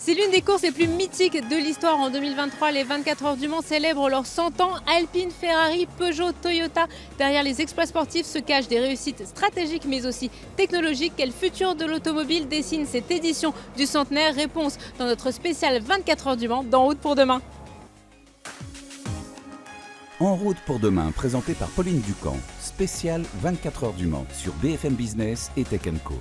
C'est l'une des courses les plus mythiques de l'histoire en 2023. Les 24 heures du Mans célèbrent leurs 100 ans. Alpine, Ferrari, Peugeot, Toyota. Derrière les exploits sportifs se cachent des réussites stratégiques mais aussi technologiques. Quel futur de l'automobile dessine cette édition du centenaire? Réponse dans notre spécial 24 heures du Mans d'En route pour demain. En route pour demain, présenté par Pauline Ducamp, spécial 24 heures du Mans sur BFM Business et Tech & Co.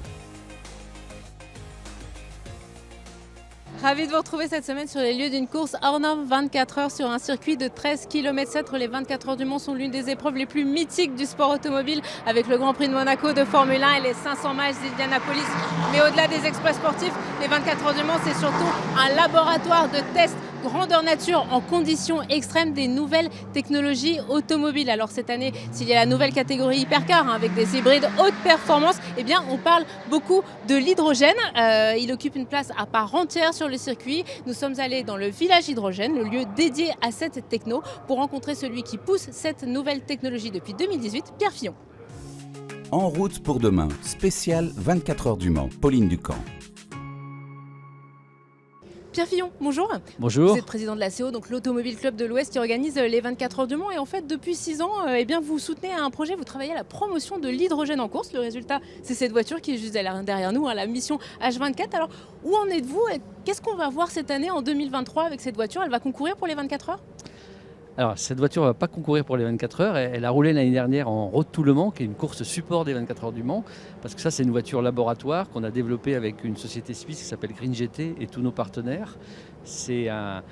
Ravi de vous retrouver cette semaine sur les lieux d'une course hors norme 24 heures sur un circuit de 13 km/7. Les 24 heures du Mans sont l'une des épreuves les plus mythiques du sport automobile avec le Grand Prix de Monaco de Formule 1 et les 500 miles d'Indianapolis. Mais au-delà des exploits sportifs, les 24 heures du Mans, c'est surtout un laboratoire de tests grandeur nature en conditions extrêmes des nouvelles technologies automobiles. Alors cette année, s'il y a la nouvelle catégorie hypercar avec des hybrides haute performance, eh bien on parle beaucoup de l'hydrogène. Il occupe une place à part entière sur le circuit. Nous sommes allés dans le village hydrogène, le lieu dédié à cette techno, pour rencontrer celui qui pousse cette nouvelle technologie depuis 2018, Pierre Fillon. En route pour demain, spécial 24 heures du Mans, Pauline Ducamp. Pierre Fillon, bonjour. Bonjour. Vous êtes président de la CO, donc l'Automobile Club de l'Ouest qui organise les 24 heures du Mans. Et en fait, depuis 6 ans, eh bien, vous soutenez un projet, vous travaillez à la promotion de l'hydrogène en course. Le résultat, c'est cette voiture qui est juste derrière nous, la Mission H24. Alors, où en êtes-vous? Qu'est-ce qu'on va voir cette année en 2023 avec cette voiture? Elle va concourir pour les 24 heures? Alors, cette voiture ne va pas concourir pour les 24 heures. Elle a roulé l'année dernière en Road to Le Mans, qui est une course support des 24 heures du Mans. Parce que ça, c'est une voiture laboratoire qu'on a développée avec une société suisse qui s'appelle Green GT et tous nos partenaires. C'est un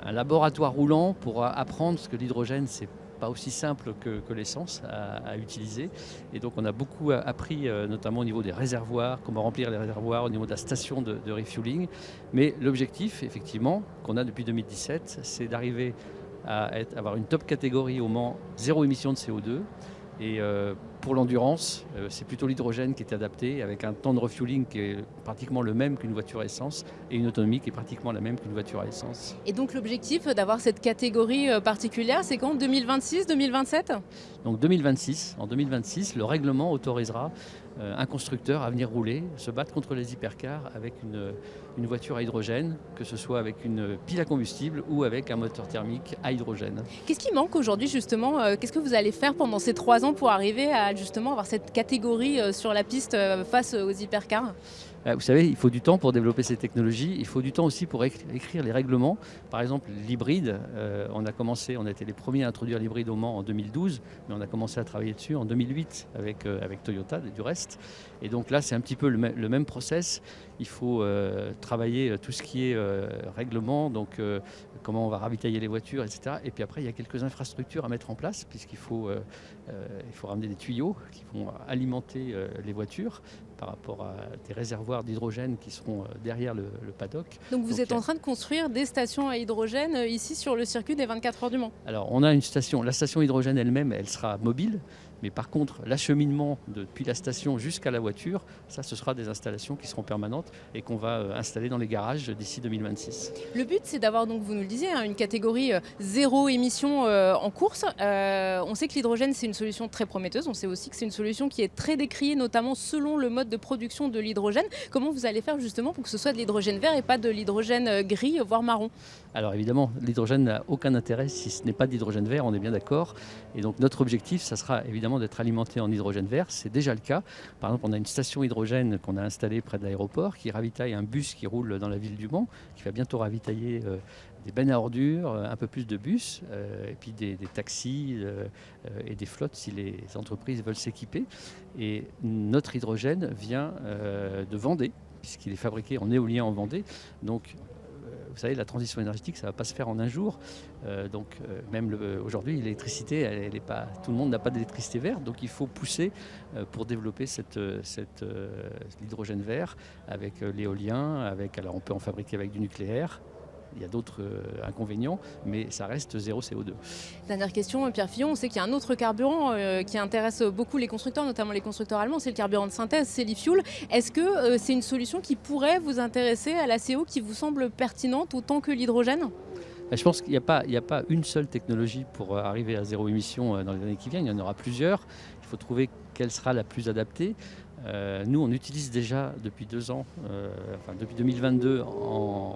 laboratoire roulant pour apprendre, parce que l'hydrogène, c'est pas aussi simple que l'essence à utiliser. Et donc, on a beaucoup appris, notamment au niveau des réservoirs, comment remplir les réservoirs, au niveau de la station de refueling. Mais l'objectif, effectivement, qu'on a depuis 2017, c'est d'arriver à avoir une top catégorie au Mans, zéro émission de CO2. Et pour l'endurance, c'est plutôt l'hydrogène qui est adapté, avec un temps de refueling qui est pratiquement le même qu'une voiture à essence et une autonomie qui est pratiquement la même qu'une voiture à essence. Et donc l'objectif d'avoir cette catégorie particulière, c'est quand? 2026, 2027? Donc 2026, en 2026, le règlement autorisera un constructeur à venir rouler, se battre contre les hypercars avec une voiture à hydrogène, que ce soit avec une pile à combustible ou avec un moteur thermique à hydrogène. Qu'est-ce qui manque aujourd'hui justement? Qu'est-ce que vous allez faire pendant ces 3 ans pour arriver à justement avoir cette catégorie sur la piste face aux hypercars? Vous savez, il faut du temps pour développer ces technologies. Il faut du temps aussi pour écrire les règlements. Par exemple, l'hybride, on a été les premiers à introduire l'hybride au Mans en 2012, mais on a commencé à travailler dessus en 2008 avec Toyota du reste. Et donc là, c'est un petit peu le même process. Il faut travailler tout ce qui est règlement, donc comment on va ravitailler les voitures, etc. Et puis après, il y a quelques infrastructures à mettre en place, puisqu'il faut ramener des tuyaux qui vont alimenter les voitures par rapport à des réservoirs d'hydrogène qui seront derrière le paddock. Donc vous êtes en train de construire des stations à hydrogène ici sur le circuit des 24 heures du Mans? Alors on a une station, la station hydrogène elle-même, elle sera mobile. Mais par contre, l'acheminement depuis la station jusqu'à la voiture, ça, ce sera des installations qui seront permanentes et qu'on va installer dans les garages d'ici 2026. Le but, c'est d'avoir, donc vous nous le disiez, une catégorie zéro émission en course. On sait que l'hydrogène, c'est une solution très prometteuse. On sait aussi que c'est une solution qui est très décriée, notamment selon le mode de production de l'hydrogène. Comment vous allez faire justement pour que ce soit de l'hydrogène vert et pas de l'hydrogène gris, voire marron? Alors évidemment, l'hydrogène n'a aucun intérêt si ce n'est pas de l'hydrogène vert, on est bien d'accord. Et donc notre objectif, ça sera évidemment d'être alimenté en hydrogène vert. C'est déjà le cas. Par exemple, on a une station hydrogène qu'on a installée près de l'aéroport qui ravitaille un bus qui roule dans la ville du Mans, qui va bientôt ravitailler des bennes à ordures, un peu plus de bus, et puis des taxis et des flottes si les entreprises veulent s'équiper. Et notre hydrogène vient de Vendée, puisqu'il est fabriqué en éolien en Vendée. Donc, vous savez, la transition énergétique, ça ne va pas se faire en un jour. Même aujourd'hui, l'électricité, tout le monde n'a pas d'électricité verte. Donc il faut pousser pour développer l'hydrogène vert avec l'éolien. Alors on peut en fabriquer avec du nucléaire. Il y a d'autres inconvénients, mais ça reste zéro CO2. Dernière question, Pierre Fillon, on sait qu'il y a un autre carburant qui intéresse beaucoup les constructeurs, notamment les constructeurs allemands, c'est le carburant de synthèse, c'est l'e-fuel. Est-ce que c'est une solution qui pourrait vous intéresser à la CO, qui vous semble pertinente autant que l'hydrogène? Je pense qu'il n'y a pas une seule technologie pour arriver à zéro émission dans les années qui viennent. Il y en aura plusieurs. Il faut trouver quelle sera la plus adaptée. Nous, on utilise déjà depuis 2 ans, depuis 2022,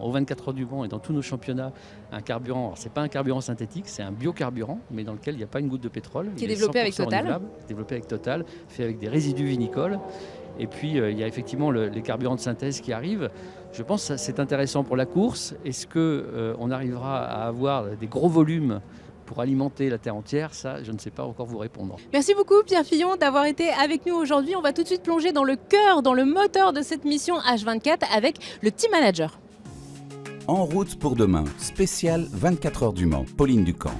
aux 24 heures du Mans et dans tous nos championnats un carburant. Alors, c'est pas un carburant synthétique, c'est un biocarburant, mais dans lequel il n'y a pas une goutte de pétrole. Qui est développé avec Total. Développé avec Total, fait avec des résidus vinicoles. Et puis, il y a effectivement les carburants de synthèse qui arrivent. Je pense que c'est intéressant pour la course. Est-ce qu'on arrivera à avoir des gros volumes pour alimenter la Terre entière? Ça, je ne sais pas encore vous répondre. Merci beaucoup Pierre Fillon d'avoir été avec nous aujourd'hui. On va tout de suite plonger dans le cœur, dans le moteur de cette mission H24 avec le Team Manager. En route pour demain, spécial 24 heures du Mans, Pauline Ducamp.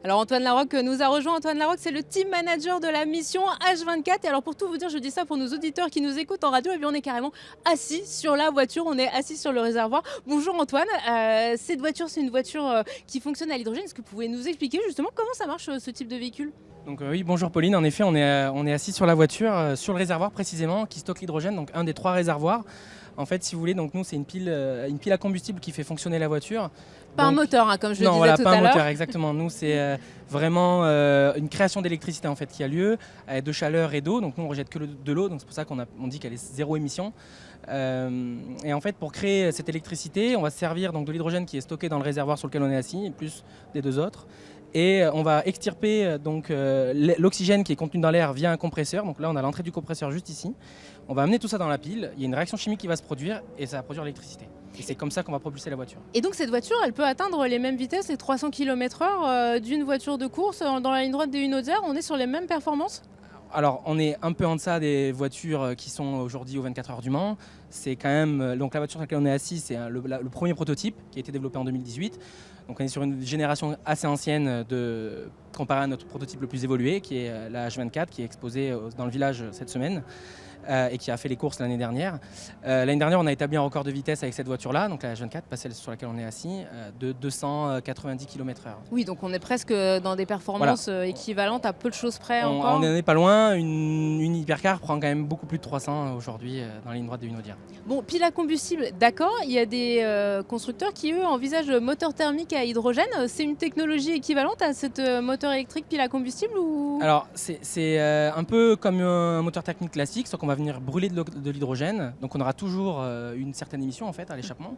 Alors Antoine Larocque nous a rejoint. Antoine Larocque, c'est le team manager de la mission H24. Et alors pour tout vous dire, je dis ça pour nos auditeurs qui nous écoutent en radio, et bien on est carrément assis sur la voiture, on est assis sur le réservoir. Bonjour Antoine, cette voiture c'est une voiture qui fonctionne à l'hydrogène. Est-ce que vous pouvez nous expliquer justement comment ça marche ce type de véhicule? Donc oui, bonjour Pauline, en effet on est assis sur la voiture, sur le réservoir précisément, qui stocke l'hydrogène, donc un des 3 réservoirs. En fait, si vous voulez, donc nous c'est une pile à combustible qui fait fonctionner la voiture. Pas un moteur, hein, comme je le disais non, voilà, tout pas à un l'heure. moteur, exactement. Nous, c'est vraiment une création d'électricité en fait qui a lieu, de chaleur et d'eau. Donc nous, on rejette que de l'eau, donc c'est pour ça qu'on dit qu'elle est zéro émission. Et en fait, pour créer cette électricité, on va se servir donc de l'hydrogène qui est stocké dans le réservoir sur lequel on est assis, plus des 2 autres. Et on va extirper donc l'oxygène qui est contenu dans l'air via un compresseur. Donc là, on a l'entrée du compresseur juste ici. On va amener tout ça dans la pile. Il y a une réaction chimique qui va se produire et ça va produire l'électricité. Et c'est comme ça qu'on va propulser la voiture. Et donc cette voiture, elle peut atteindre les mêmes vitesses, les 300 km/h d'une voiture de course dans la ligne droite des Une-Auxerre. On est sur les mêmes performances? Alors, on est un peu en deçà des voitures qui sont aujourd'hui aux 24 heures du Mans. C'est quand même donc la voiture sur laquelle on est assis, c'est le premier prototype qui a été développé en 2018. Donc on est sur une génération assez ancienne comparée à notre prototype le plus évolué, qui est la H24, qui est exposée dans le village cette semaine. Et qui a fait les courses l'année dernière. L'année dernière, on a établi un record de vitesse avec cette voiture-là, donc la H24, pas celle sur laquelle on est assis, de 290 km/h. Oui, donc on est presque dans des performances équivalentes à peu de choses près encore. On n'en est pas loin. Une hypercar prend quand même beaucoup plus de 300 aujourd'hui dans la ligne droite de Une-Auxerre. Bon, pile à combustible, d'accord. Il y a des constructeurs qui, eux, envisagent le moteur thermique à hydrogène. C'est une technologie équivalente à cette moteur électrique pile à combustible ou... Alors, c'est un peu comme un moteur technique classique, sauf qu'on va venir brûler de l'hydrogène. Donc on aura toujours une certaine émission en fait à l'échappement.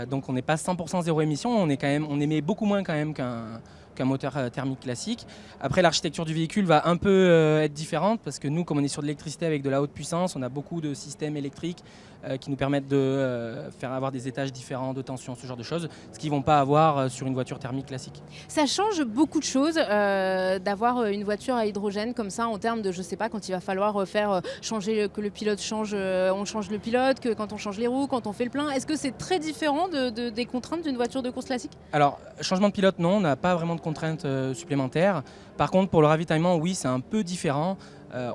Donc on n'est pas 100% zéro émission, on émet beaucoup moins quand même qu'un moteur thermique classique. Après, l'architecture du véhicule va un peu être différente parce que nous, comme on est sur de l'électricité avec de la haute puissance, on a beaucoup de systèmes électriques qui nous permettent de faire avoir des étages différents de tension, ce genre de choses, ce qu'ils ne vont pas avoir sur une voiture thermique classique. Ça change beaucoup de choses d'avoir une voiture à hydrogène comme ça en termes de, je sais pas, quand il va falloir faire changer, que le pilote change, on change le pilote, que quand on change les roues, quand on fait le plein. Est-ce que c'est très différent des contraintes d'une voiture de course classique? Alors, changement de pilote, non, on n'a pas vraiment de contraintes supplémentaires. Par contre, pour le ravitaillement, oui, c'est un peu différent.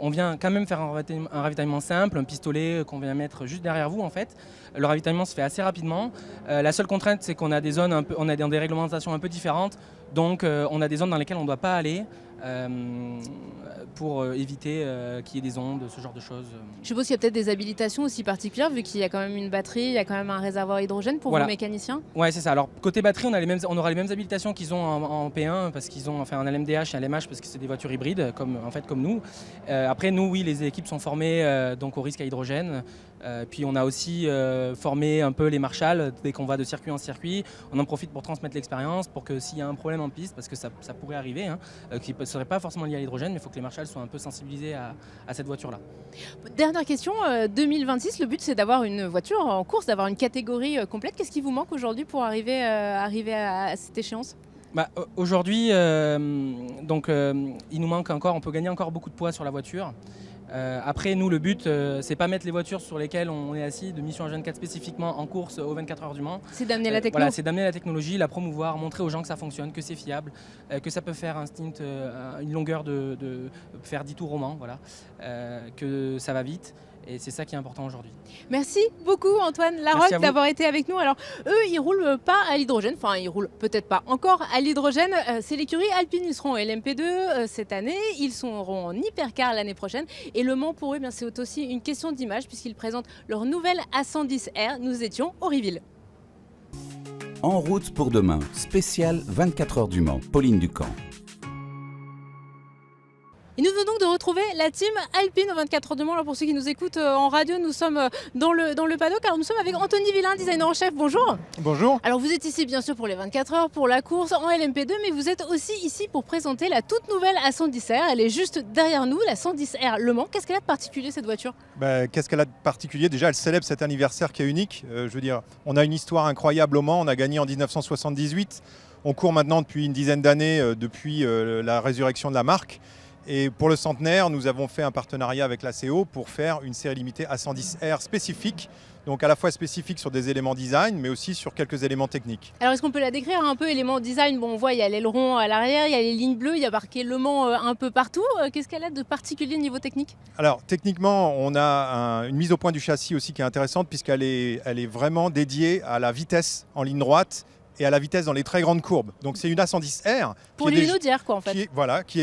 On vient quand même faire un ravitaillement simple, un pistolet qu'on vient mettre juste derrière vous en fait. Le ravitaillement se fait assez rapidement. La seule contrainte, c'est qu'on a des zones on a des réglementations un peu différentes. Donc on a des zones dans lesquelles on ne doit pas aller pour éviter qu'il y ait des ondes, ce genre de choses. Je suppose qu'il y a peut-être des habilitations aussi particulières vu qu'il y a quand même une batterie, il y a quand même un réservoir hydrogène pour vos mécaniciens. Ouais, c'est ça. Alors côté batterie, on aura les mêmes habilitations qu'ils ont en P1 parce qu'ils ont un LMDH et un LMH parce que c'est des voitures hybrides comme nous. Après nous, oui, les équipes sont formées donc au risque à hydrogène. Puis on a aussi formé un peu les marshals dès qu'on va de circuit en circuit. On en profite pour transmettre l'expérience pour que s'il y a un problème en piste, parce que ça pourrait arriver, qui ne serait pas forcément lié à l'hydrogène, mais il faut que les marshals soient un peu sensibilisés à cette voiture-là. Dernière question, 2026, le but c'est d'avoir une voiture en course, d'avoir une catégorie complète. Qu'est-ce qui vous manque aujourd'hui pour arriver à cette échéance? Aujourd'hui, il nous manque encore, on peut gagner encore beaucoup de poids sur la voiture. Après, nous, le but, c'est pas mettre les voitures sur lesquelles on est assis de mission H24 spécifiquement en course aux 24 heures du Mans. C'est d'amener la technologie. Voilà, c'est d'amener la technologie, la promouvoir, montrer aux gens que ça fonctionne, que c'est fiable, que ça peut faire un stint, une longueur de faire 10 tours au Mans, voilà, que ça va vite. Et c'est ça qui est important aujourd'hui. Merci beaucoup Antoine Larocque d'avoir été avec nous. Alors eux, ils roulent pas à l'hydrogène, enfin ils roulent peut-être pas encore à l'hydrogène. C'est l'écurie Alpine, ils seront en LMP2 cette année, ils seront en hypercar l'année prochaine. Et Le Mans pour eux, c'est aussi une question d'image puisqu'ils présentent leur nouvelle A110R. Nous étions au Riville. En route pour demain, spécial 24 heures du Mans, Pauline Ducamp. Et nous venons de retrouver retrouver la team Alpine au 24 heures du Mans. Alors pour ceux qui nous écoutent en radio, nous sommes dans le paddock. Alors nous sommes avec Anthony Villain, designer en chef. Bonjour. Bonjour. Alors vous êtes ici bien sûr pour les 24 heures, pour la course en LMP2, mais vous êtes aussi ici pour présenter la toute nouvelle A110R. Elle est juste derrière nous, la 110R Le Mans. Qu'est-ce qu'elle a de particulier cette voiture? Qu'est-ce qu'elle a de particulier? Déjà, elle célèbre cet anniversaire qui est unique. Je veux dire, on a une histoire incroyable au Mans. On a gagné en 1978. On court maintenant depuis une dizaine d'années, depuis la résurrection de la marque. Et pour le centenaire, nous avons fait un partenariat avec la CO pour faire une série limitée A110R spécifique. Donc à la fois spécifique sur des éléments design, mais aussi sur quelques éléments techniques. Alors est-ce qu'on peut la décrire un peu, éléments design? Bon, on voit, il y a l'aileron à l'arrière, il y a les lignes bleues, il y a marqué Le Mans un peu partout. Qu'est-ce qu'elle a de particulier niveau technique? Alors techniquement, on a une mise au point du châssis aussi qui est intéressante puisqu'elle est vraiment dédiée à la vitesse en ligne droite et à la vitesse dans les très grandes courbes. Donc c'est une A110R. Pour l'unaudière quoi en fait. Qui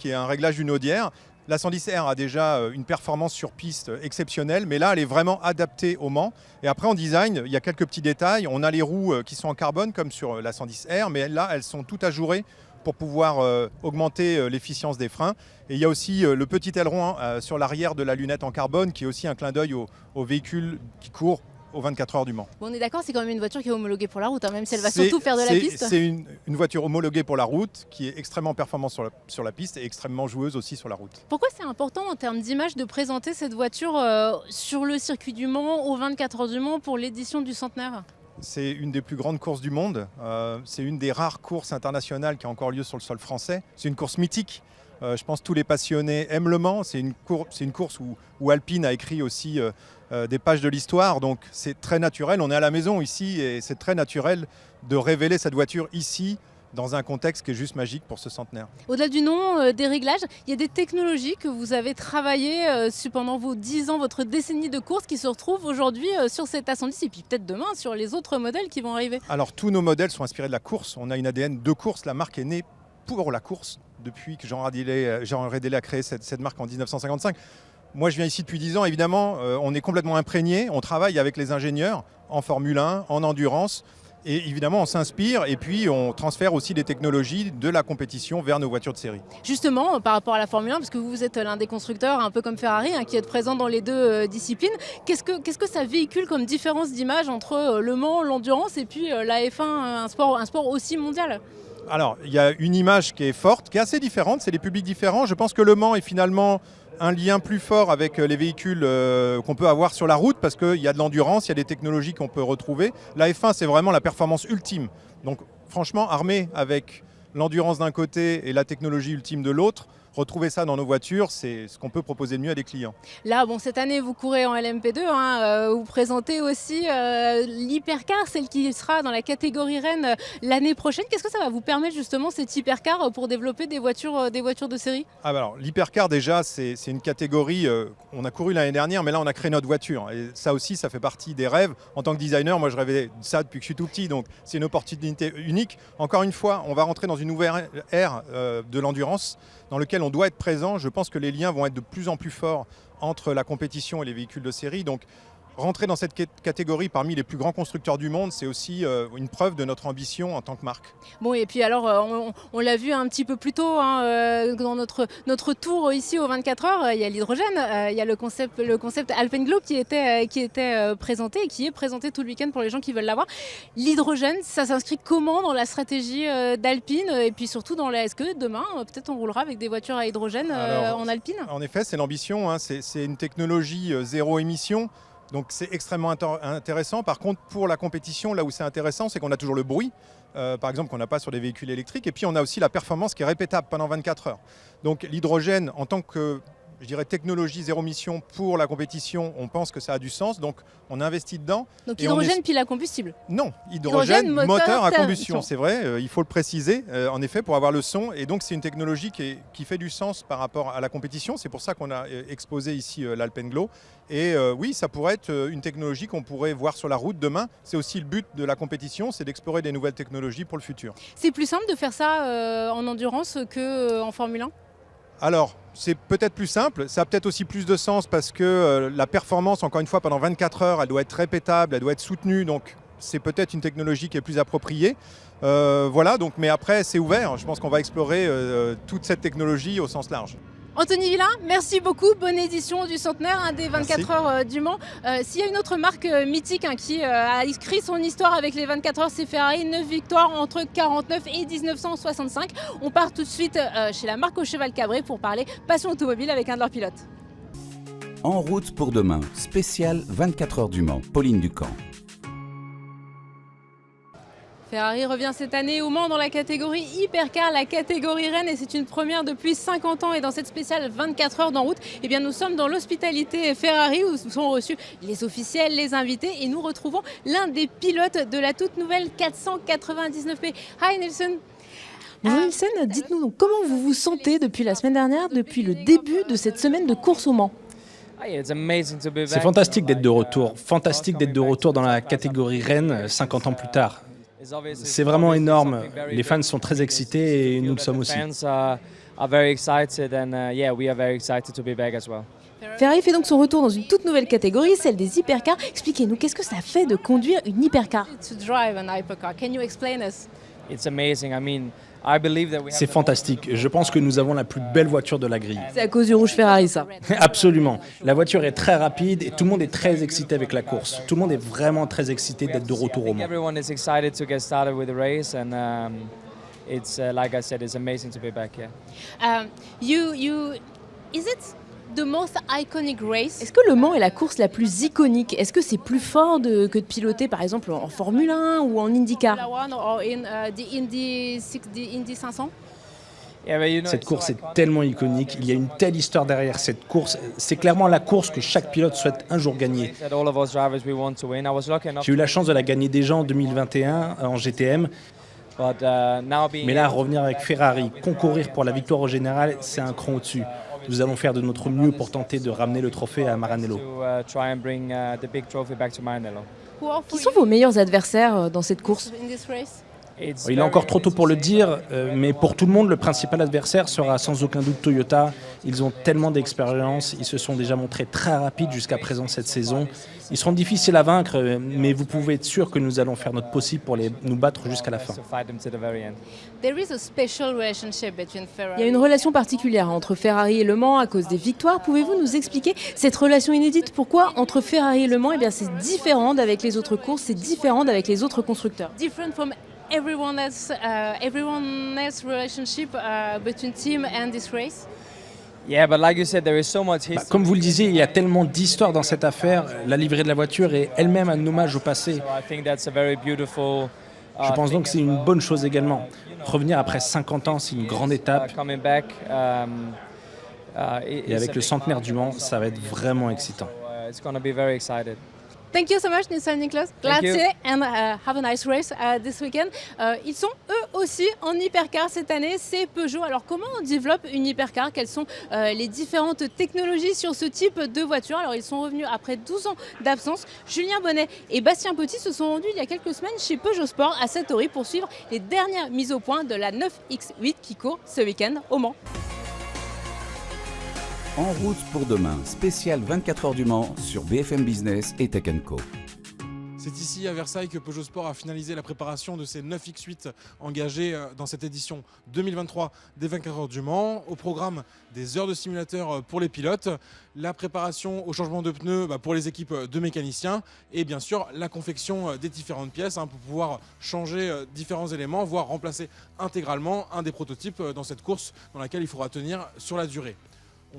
est un réglage unaudière. La 110R a déjà une performance sur piste exceptionnelle, mais là, elle est vraiment adaptée au Mans. Et après, en design, il y a quelques petits détails. On a les roues qui sont en carbone, comme sur la 110R, mais là, elles sont toutes ajourées pour pouvoir augmenter l'efficience des freins. Et il y a aussi le petit aileron sur l'arrière de la lunette en carbone, qui est aussi un clin d'œil au véhicule qui court aux 24 heures du Mans. Bon, on est d'accord, c'est quand même une voiture qui est homologuée pour la route, même si elle va surtout faire de la piste. C'est une voiture homologuée pour la route qui est extrêmement performante sur la piste et extrêmement joueuse aussi sur la route. Pourquoi c'est important en termes d'image de présenter cette voiture sur le circuit du Mans, aux 24 heures du Mans, pour l'édition du centenaire? C'est une des plus grandes courses du monde. C'est une des rares courses internationales qui a encore lieu sur le sol français. C'est une course mythique. Je pense que tous les passionnés aiment Le Mans. C'est une course où Alpine a écrit aussi des pages de l'histoire. Donc c'est très naturel. On est à la maison ici et c'est très naturel de révéler cette voiture ici dans un contexte qui est juste magique pour ce centenaire. Au-delà du nom, des réglages, il y a des technologies que vous avez travaillées pendant vos 10 ans, votre décennie de course qui se retrouvent aujourd'hui sur cette A110 et puis peut-être demain sur les autres modèles qui vont arriver. Alors tous nos modèles sont inspirés de la course. On a une ADN de course. La marque est née pour la course depuis que Jean Rédélé a créé cette marque en 1955. Moi, je viens ici depuis 10 ans. Évidemment, on est complètement imprégné. On travaille avec les ingénieurs en Formule 1, en endurance. Et évidemment, on s'inspire et puis on transfère aussi des technologies de la compétition vers nos voitures de série. Justement, par rapport à la Formule 1, parce que vous êtes l'un des constructeurs, un peu comme Ferrari, qui est présent dans les deux disciplines, qu'est-ce que ça véhicule comme différence d'image entre Le Mans, l'endurance et puis la F1, un sport aussi mondial? Alors, il y a une image qui est forte, qui est assez différente, c'est des publics différents. Je pense que Le Mans est finalement un lien plus fort avec les véhicules qu'on peut avoir sur la route parce qu'il y a de l'endurance, il y a des technologies qu'on peut retrouver. La F1, c'est vraiment la performance ultime. Donc franchement, armé avec l'endurance d'un côté et la technologie ultime de l'autre, retrouver ça dans nos voitures, c'est ce qu'on peut proposer de mieux à des clients. Là, bon, cette année, vous courez en LMP2, vous présentez aussi l'hypercar, celle qui sera dans la catégorie Rennes l'année prochaine. Qu'est-ce que ça va vous permettre justement, cette hypercar, pour développer des voitures de série? Alors, l'hypercar, déjà, c'est une catégorie, on a couru l'année dernière, mais là, on a créé notre voiture. Et ça aussi, ça fait partie des rêves. En tant que designer, moi, je rêvais de ça depuis que je suis tout petit, donc c'est une opportunité unique. Encore une fois, on va rentrer dans une nouvelle ère de l'endurance, dans lequel on doit être présent. Je pense que les liens vont être de plus en plus forts entre la compétition et les véhicules de série. Donc, rentrer dans cette catégorie parmi les plus grands constructeurs du monde, c'est aussi une preuve de notre ambition en tant que marque. Bon, et puis alors, on l'a vu un petit peu plus tôt dans notre tour ici aux 24 heures, il y a l'hydrogène, il y a le concept Alpenglow qui était présenté et qui est présenté tout le week-end pour les gens qui veulent l'avoir. L'hydrogène, ça s'inscrit comment dans la stratégie d'Alpine et puis surtout est-ce que demain, peut-être on roulera avec des voitures à hydrogène en Alpine? En effet, c'est l'ambition, hein, c'est une technologie zéro émission. Donc c'est extrêmement intéressant. Par contre, pour la compétition, là où c'est intéressant, c'est qu'on a toujours le bruit, par exemple, qu'on n'a pas sur les véhicules électriques. Et puis on a aussi la performance qui est répétable pendant 24 heures. Donc l'hydrogène, en tant que, je dirais, technologie zéro émission pour la compétition, on pense que ça a du sens. Donc on investit dedans. Donc hydrogène pile à combustible? Non, hydrogène moteur à combustion, c'est c'est vrai, il faut le préciser, en effet, pour avoir le son. Et donc c'est une technologie qui fait du sens par rapport à la compétition. C'est pour ça qu'on a exposé ici l'Alpenglow. Et oui, ça pourrait être une technologie qu'on pourrait voir sur la route demain. C'est aussi le but de la compétition, c'est d'explorer des nouvelles technologies pour le futur. C'est plus simple de faire ça en endurance qu'en Formule 1? Alors, c'est peut-être plus simple, ça a peut-être aussi plus de sens parce que la performance, encore une fois, pendant 24 heures, elle doit être répétable, elle doit être soutenue, donc c'est peut-être une technologie qui est plus appropriée. Voilà, donc, mais après, c'est ouvert, je pense qu'on va explorer toute cette technologie au sens large. Anthony Villain, merci beaucoup. Bonne édition du centenaire des 24 heures du Mans. S'il y a une autre marque mythique qui a écrit son histoire avec les 24 heures, c'est Ferrari. 9 victoires entre 49 et 1965. On part tout de suite chez la marque au cheval cabré pour parler passion automobile avec un de leurs pilotes. En route pour demain, spécial 24 heures du Mans, Pauline Ducamp. Ferrari revient cette année au Mans dans la catégorie Hypercar, la catégorie Rennes, et c'est une première depuis 50 ans. Et dans cette spéciale 24 heures d'en route, eh bien, nous sommes dans l'hospitalité Ferrari où sont reçus les officiels, les invités, et nous retrouvons l'un des pilotes de la toute nouvelle 499P. Hi Nelson. Bonjour Nelson, dites-nous donc comment vous vous sentez depuis la semaine dernière, depuis le début de cette semaine de course au Mans. C'est fantastique d'être de retour dans la catégorie Rennes 50 ans plus tard. C'est vraiment énorme. Les fans sont très excités et nous le sommes aussi. Ferrari fait donc son retour dans une toute nouvelle catégorie, celle des hypercars. Expliquez-nous, qu'est-ce que ça fait de conduire une hypercar? C'est fantastique. Je pense que nous avons la plus belle voiture de la grille. C'est à cause du rouge Ferrari, ça. Absolument. La voiture est très rapide et tout le monde est très excité avec la course. Tout le monde est vraiment très excité d'être de retour au Mans. The most iconic race. Est-ce que le Mans est la course la plus iconique? Est-ce que c'est plus fort que de piloter par exemple en Formule 1 ou en IndyCar? Indy 500? Cette course est tellement iconique, il y a une telle histoire derrière cette course. C'est clairement la course que chaque pilote souhaite un jour gagner. J'ai eu la chance de la gagner déjà en 2021 en GTM. Mais là, revenir avec Ferrari, concourir pour la victoire au général, c'est un cran au-dessus. Nous allons faire de notre mieux pour tenter de ramener le trophée à Maranello. Qui sont vos meilleurs adversaires dans cette course? Il est encore trop tôt pour le dire, mais pour tout le monde, le principal adversaire sera sans aucun doute Toyota. Ils ont tellement d'expérience, ils se sont déjà montrés très rapides jusqu'à présent cette saison. Ils seront difficiles à vaincre, mais vous pouvez être sûr que nous allons faire notre possible pour nous battre jusqu'à la fin. Il y a une relation particulière entre Ferrari et Le Mans à cause des victoires. Pouvez-vous nous expliquer cette relation inédite? Pourquoi entre Ferrari et Le Mans, c'est différent d'avec les autres courses, c'est différent d'avec les autres constructeurs? Everyone else relationship between team and this race? Comme vous le disiez, il y a tellement d'histoires dans cette affaire. La livrée de la voiture est elle-même un hommage au passé. Je pense donc que c'est une bonne chose également. Revenir après 50 ans, c'est une grande étape. Et avec le centenaire du Mans, ça va être vraiment excitant. Thank you so much, Nelson Niklas. Grazie and have a nice race this weekend. Ils sont eux aussi en hypercar cette année, c'est Peugeot. Alors comment on développe une hypercar? Quelles sont les différentes technologies sur ce type de voiture? Alors ils sont revenus après 12 ans d'absence. Julien Bonnet et Bastien Petit se sont rendus il y a quelques semaines chez Peugeot Sport à Satori pour suivre les dernières mises au point de la 9X8 qui court ce week-end au Mans. En route pour demain, spécial 24 heures du Mans sur BFM Business et Tech & Co. C'est ici à Versailles que Peugeot Sport a finalisé la préparation de ces 9X8 engagés dans cette édition 2023 des 24 heures du Mans. Au programme des heures de simulateur pour les pilotes, la préparation au changement de pneus pour les équipes de mécaniciens et bien sûr la confection des différentes pièces pour pouvoir changer différents éléments, voire remplacer intégralement un des prototypes dans cette course dans laquelle il faudra tenir sur la durée.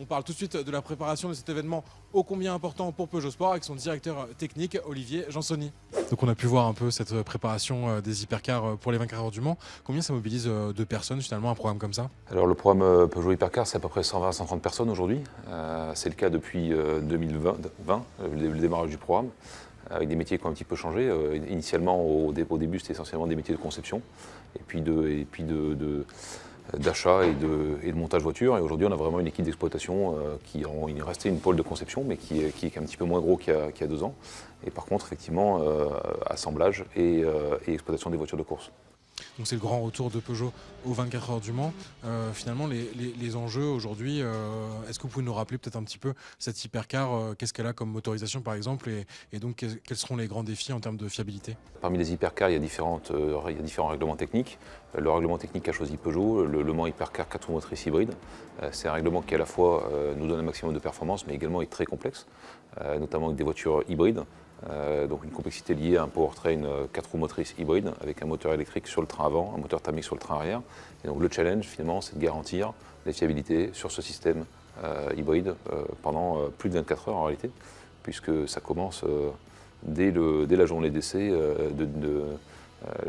On parle tout de suite de la préparation de cet événement ô combien important pour Peugeot Sport avec son directeur technique Olivier Jansoni. Donc on a pu voir un peu cette préparation des hypercars pour les 24 heures du Mans. Combien ça mobilise de personnes finalement un programme comme ça? Alors le programme Peugeot Hypercar c'est à peu près 120-130 personnes aujourd'hui. C'est le cas depuis 2020, le démarrage du programme, avec des métiers qui ont un petit peu changé. Initialement au début c'était essentiellement des métiers de conception et puis d'achat et de montage voiture. Et aujourd'hui, on a vraiment une équipe d'exploitation il est resté une pôle de conception, mais qui est un petit peu moins gros qu'il y a 2 ans. Et par contre, effectivement, assemblage et exploitation des voitures de course. Donc c'est le grand retour de Peugeot aux 24 heures du Mans. Finalement, les enjeux aujourd'hui, est-ce que vous pouvez nous rappeler peut-être un petit peu cette hypercar, qu'est-ce qu'elle a comme motorisation par exemple, et donc quels seront les grands défis en termes de fiabilité? Parmi les hypercars, il y a différents règlements techniques. Le règlement technique qu'a choisi Peugeot, le Mans Hypercar 4 roues motrices hybride, c'est un règlement qui à la fois nous donne un maximum de performance, mais également est très complexe, notamment avec des voitures hybrides. Donc une complexité liée à un powertrain 4 roues motrices hybride avec un moteur électrique sur le train avant, un moteur thermique sur le train arrière. Et donc le challenge finalement c'est de garantir les fiabilités sur ce système hybride pendant plus de 24 heures en réalité, puisque ça commence dès la journée d'essai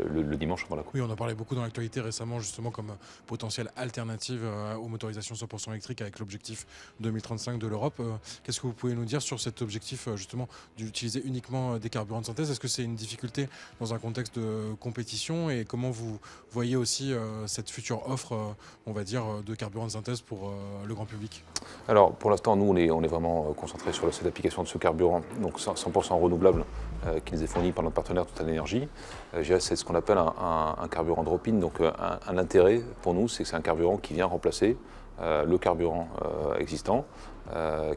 le dimanche avant la course. Oui, on en parlait beaucoup dans l'actualité récemment justement comme potentielle alternative aux motorisations 100% électriques avec l'objectif 2035 de l'Europe. Qu'est-ce que vous pouvez nous dire sur cet objectif justement d'utiliser uniquement des carburants de synthèse? Est-ce que c'est une difficulté dans un contexte de compétition, et comment vous voyez aussi cette future offre, on va dire, de carburants de synthèse pour le grand public? Alors pour l'instant, nous on est vraiment concentré sur cette application de ce carburant, donc 100% renouvelable, qui nous est fourni par notre partenaire TotalEnergies. C'est ce qu'on appelle un carburant drop-in. Donc un intérêt pour nous, c'est que c'est un carburant qui vient remplacer le carburant existant,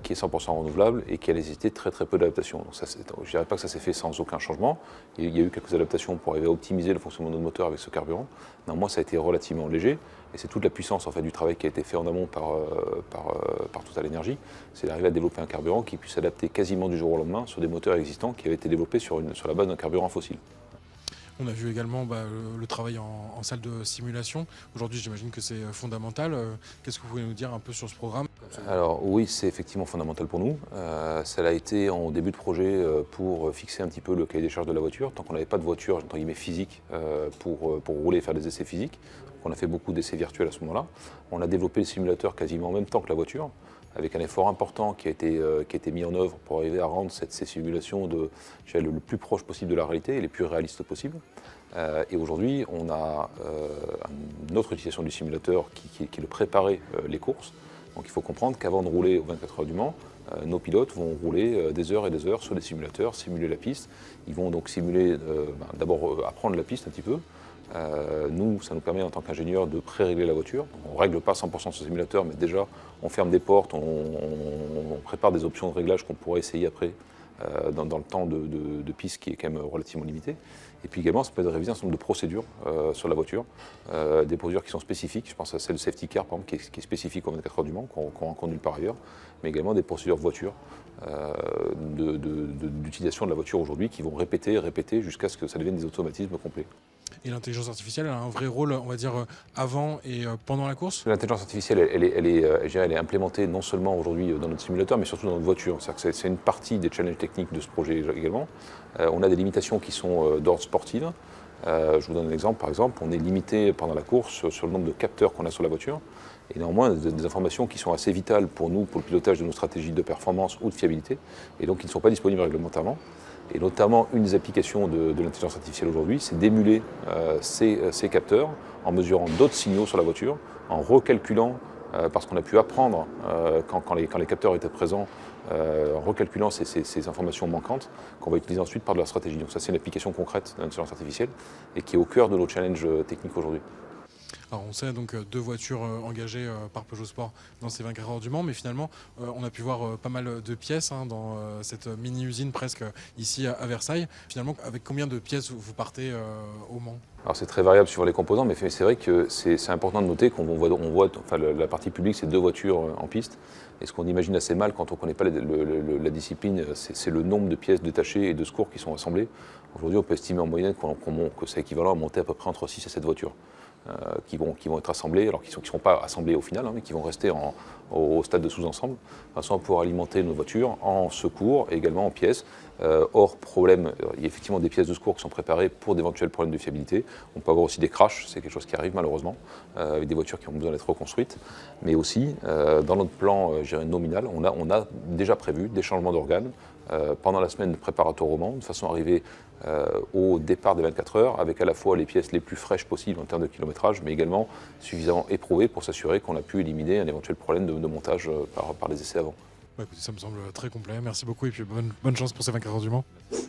qui est 100% renouvelable et qui a nécessité très peu d'adaptation. Donc je ne dirais pas que ça s'est fait sans aucun changement. Il y a eu quelques adaptations pour arriver à optimiser le fonctionnement de notre moteur avec ce carburant. Néanmoins, ça a été relativement léger, et c'est toute la puissance en fait, du travail qui a été fait en amont par TotalEnergies. C'est d'arriver à développer un carburant qui puisse s'adapter quasiment du jour au lendemain sur des moteurs existants qui avaient été développés sur la base d'un carburant fossile. On a vu également le travail en salle de simulation. Aujourd'hui, j'imagine que c'est fondamental. Qu'est-ce que vous pouvez nous dire un peu sur ce programme? Alors oui, c'est effectivement fondamental pour nous. Ça l'a été en début de projet pour fixer un petit peu le cahier des charges de la voiture. Tant qu'on n'avait pas de voiture, entre guillemets, physique pour rouler et faire des essais physiques. On a fait beaucoup d'essais virtuels à ce moment-là. On a développé le simulateur quasiment en même temps que la voiture, avec un effort important qui a été mis en œuvre pour arriver à rendre ces simulations le plus proche possible de la réalité et les plus réalistes possibles. Et aujourd'hui, on a une autre utilisation du simulateur qui est de préparer les courses. Donc il faut comprendre qu'avant de rouler aux 24 heures du Mans, nos pilotes vont rouler des heures et des heures sur des simulateurs, simuler la piste. Ils vont donc simuler, d'abord apprendre la piste un petit peu. Nous, ça nous permet en tant qu'ingénieurs de pré-régler la voiture. On ne règle pas 100% sur le simulateur, mais déjà on ferme des portes, on prépare des options de réglage qu'on pourrait essayer après dans le temps de piste qui est quand même relativement limité. Et puis également, ça peut réviser un certain nombre de procédures sur la voiture, des procédures qui sont spécifiques. Je pense à celle safety car, par exemple, qui est spécifique aux 24 heures du Mans, qu'on rencontre nulle part ailleurs, mais également des procédures voiture, d'utilisation de la voiture aujourd'hui, qui vont répéter jusqu'à ce que ça devienne des automatismes complets. Et l'intelligence artificielle, elle a un vrai rôle, on va dire, avant et pendant la course? L'intelligence artificielle, elle est implémentée non seulement aujourd'hui dans notre simulateur, mais surtout dans notre voiture. C'est une partie des challenges techniques de ce projet également. On a des limitations qui sont d'ordre sportif. Je vous donne un exemple. Par exemple, on est limité pendant la course sur le nombre de capteurs qu'on a sur la voiture. Et néanmoins, des informations qui sont assez vitales pour nous, pour le pilotage de nos stratégies de performance ou de fiabilité, et donc qui ne sont pas disponibles réglementairement. Et notamment, une des applications de l'intelligence artificielle aujourd'hui, c'est d'émuler ces capteurs en mesurant d'autres signaux sur la voiture, en recalculant, parce qu'on a pu apprendre quand les capteurs étaient présents, en recalculant ces informations manquantes qu'on va utiliser ensuite par de la stratégie. Donc ça, c'est une application concrète de l'intelligence artificielle et qui est au cœur de nos challenges techniques aujourd'hui. Alors on sait donc 2 voitures engagées par Peugeot Sport dans ces 24 heures du Mans, mais finalement on a pu voir pas mal de pièces dans cette mini-usine presque ici à Versailles. Finalement, avec combien de pièces vous partez au Mans? Alors c'est très variable suivant les composants, mais c'est vrai que c'est important de noter qu'on voit enfin, la partie publique, c'est 2 voitures en piste. Et ce qu'on imagine assez mal quand on ne connaît pas la discipline, c'est le nombre de pièces détachées et de secours qui sont assemblées. Aujourd'hui, on peut estimer en moyenne que c'est équivalent à monter à peu près entre 6 et 7 voitures. Qui vont être assemblés, alors qui ne seront pas assemblés au final, mais qui vont rester au stade de sous-ensemble, de façon à pouvoir alimenter nos voitures en secours et également en pièces. Hors problème, il y a effectivement des pièces de secours qui sont préparées pour d'éventuels problèmes de fiabilité. On peut avoir aussi des crashs, c'est quelque chose qui arrive malheureusement, avec des voitures qui ont besoin d'être reconstruites. Mais aussi, dans notre plan nominal, on a déjà prévu des changements d'organes pendant la semaine préparatoire au Mans, de façon à arriver au départ des 24 heures, avec à la fois les pièces les plus fraîches possibles en termes de kilométrage, mais également suffisamment éprouvées pour s'assurer qu'on a pu éliminer un éventuel problème de montage par les essais avant. Écoutez, ça me semble très complet. Merci beaucoup et puis bonne chance pour ces 24 heures du Mans.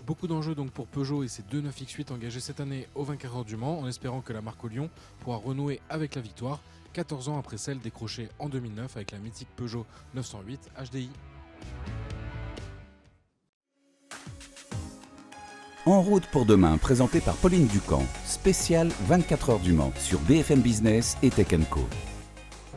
Beaucoup d'enjeux donc pour Peugeot et ses 2 9X8 engagés cette année aux 24 heures du Mans, en espérant que la marque au Lyon pourra renouer avec la victoire 14 ans après celle décrochée en 2009 avec la mythique Peugeot 908 HDI. En route pour demain, présenté par Pauline Ducamp, spécial 24 heures du Mans sur BFM Business et Tech & Co.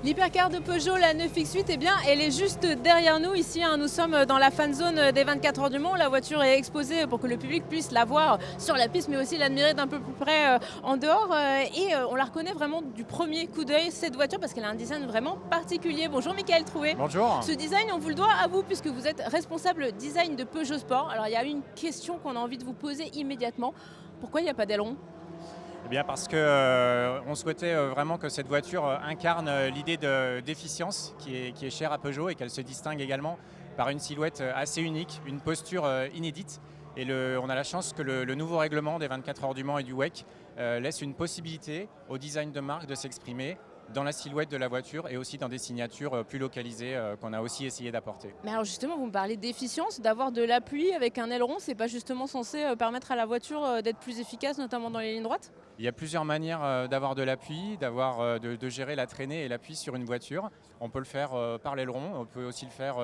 L'hypercar de Peugeot, la 9X8, eh bien, elle est juste derrière nous ici. Nous sommes dans la fan zone des 24 heures du Mans. La voiture est exposée pour que le public puisse la voir sur la piste, mais aussi l'admirer d'un peu plus près en dehors. Et on la reconnaît vraiment du premier coup d'œil, cette voiture, parce qu'elle a un design vraiment particulier. Bonjour Michael Troué. Bonjour. Ce design, on vous le doit à vous, puisque vous êtes responsable design de Peugeot Sport. Alors il y a une question qu'on a envie de vous poser immédiatement. Pourquoi il n'y a pas d'aileron ? Eh bien parce qu'on souhaitait vraiment que cette voiture incarne l'idée d'efficience qui est chère à Peugeot et qu'elle se distingue également par une silhouette assez unique, une posture inédite. Et on a la chance que le nouveau règlement des 24 heures du Mans et du WEC laisse une possibilité au design de marque de s'exprimer dans la silhouette de la voiture et aussi dans des signatures plus localisées qu'on a aussi essayé d'apporter. Mais alors justement, vous me parlez d'efficience, d'avoir de l'appui avec un aileron, c'est pas justement censé permettre à la voiture d'être plus efficace, notamment dans les lignes droites ? Il y a plusieurs manières d'avoir de l'appui, de gérer la traînée et l'appui sur une voiture. On peut le faire par l'aileron, on peut aussi le faire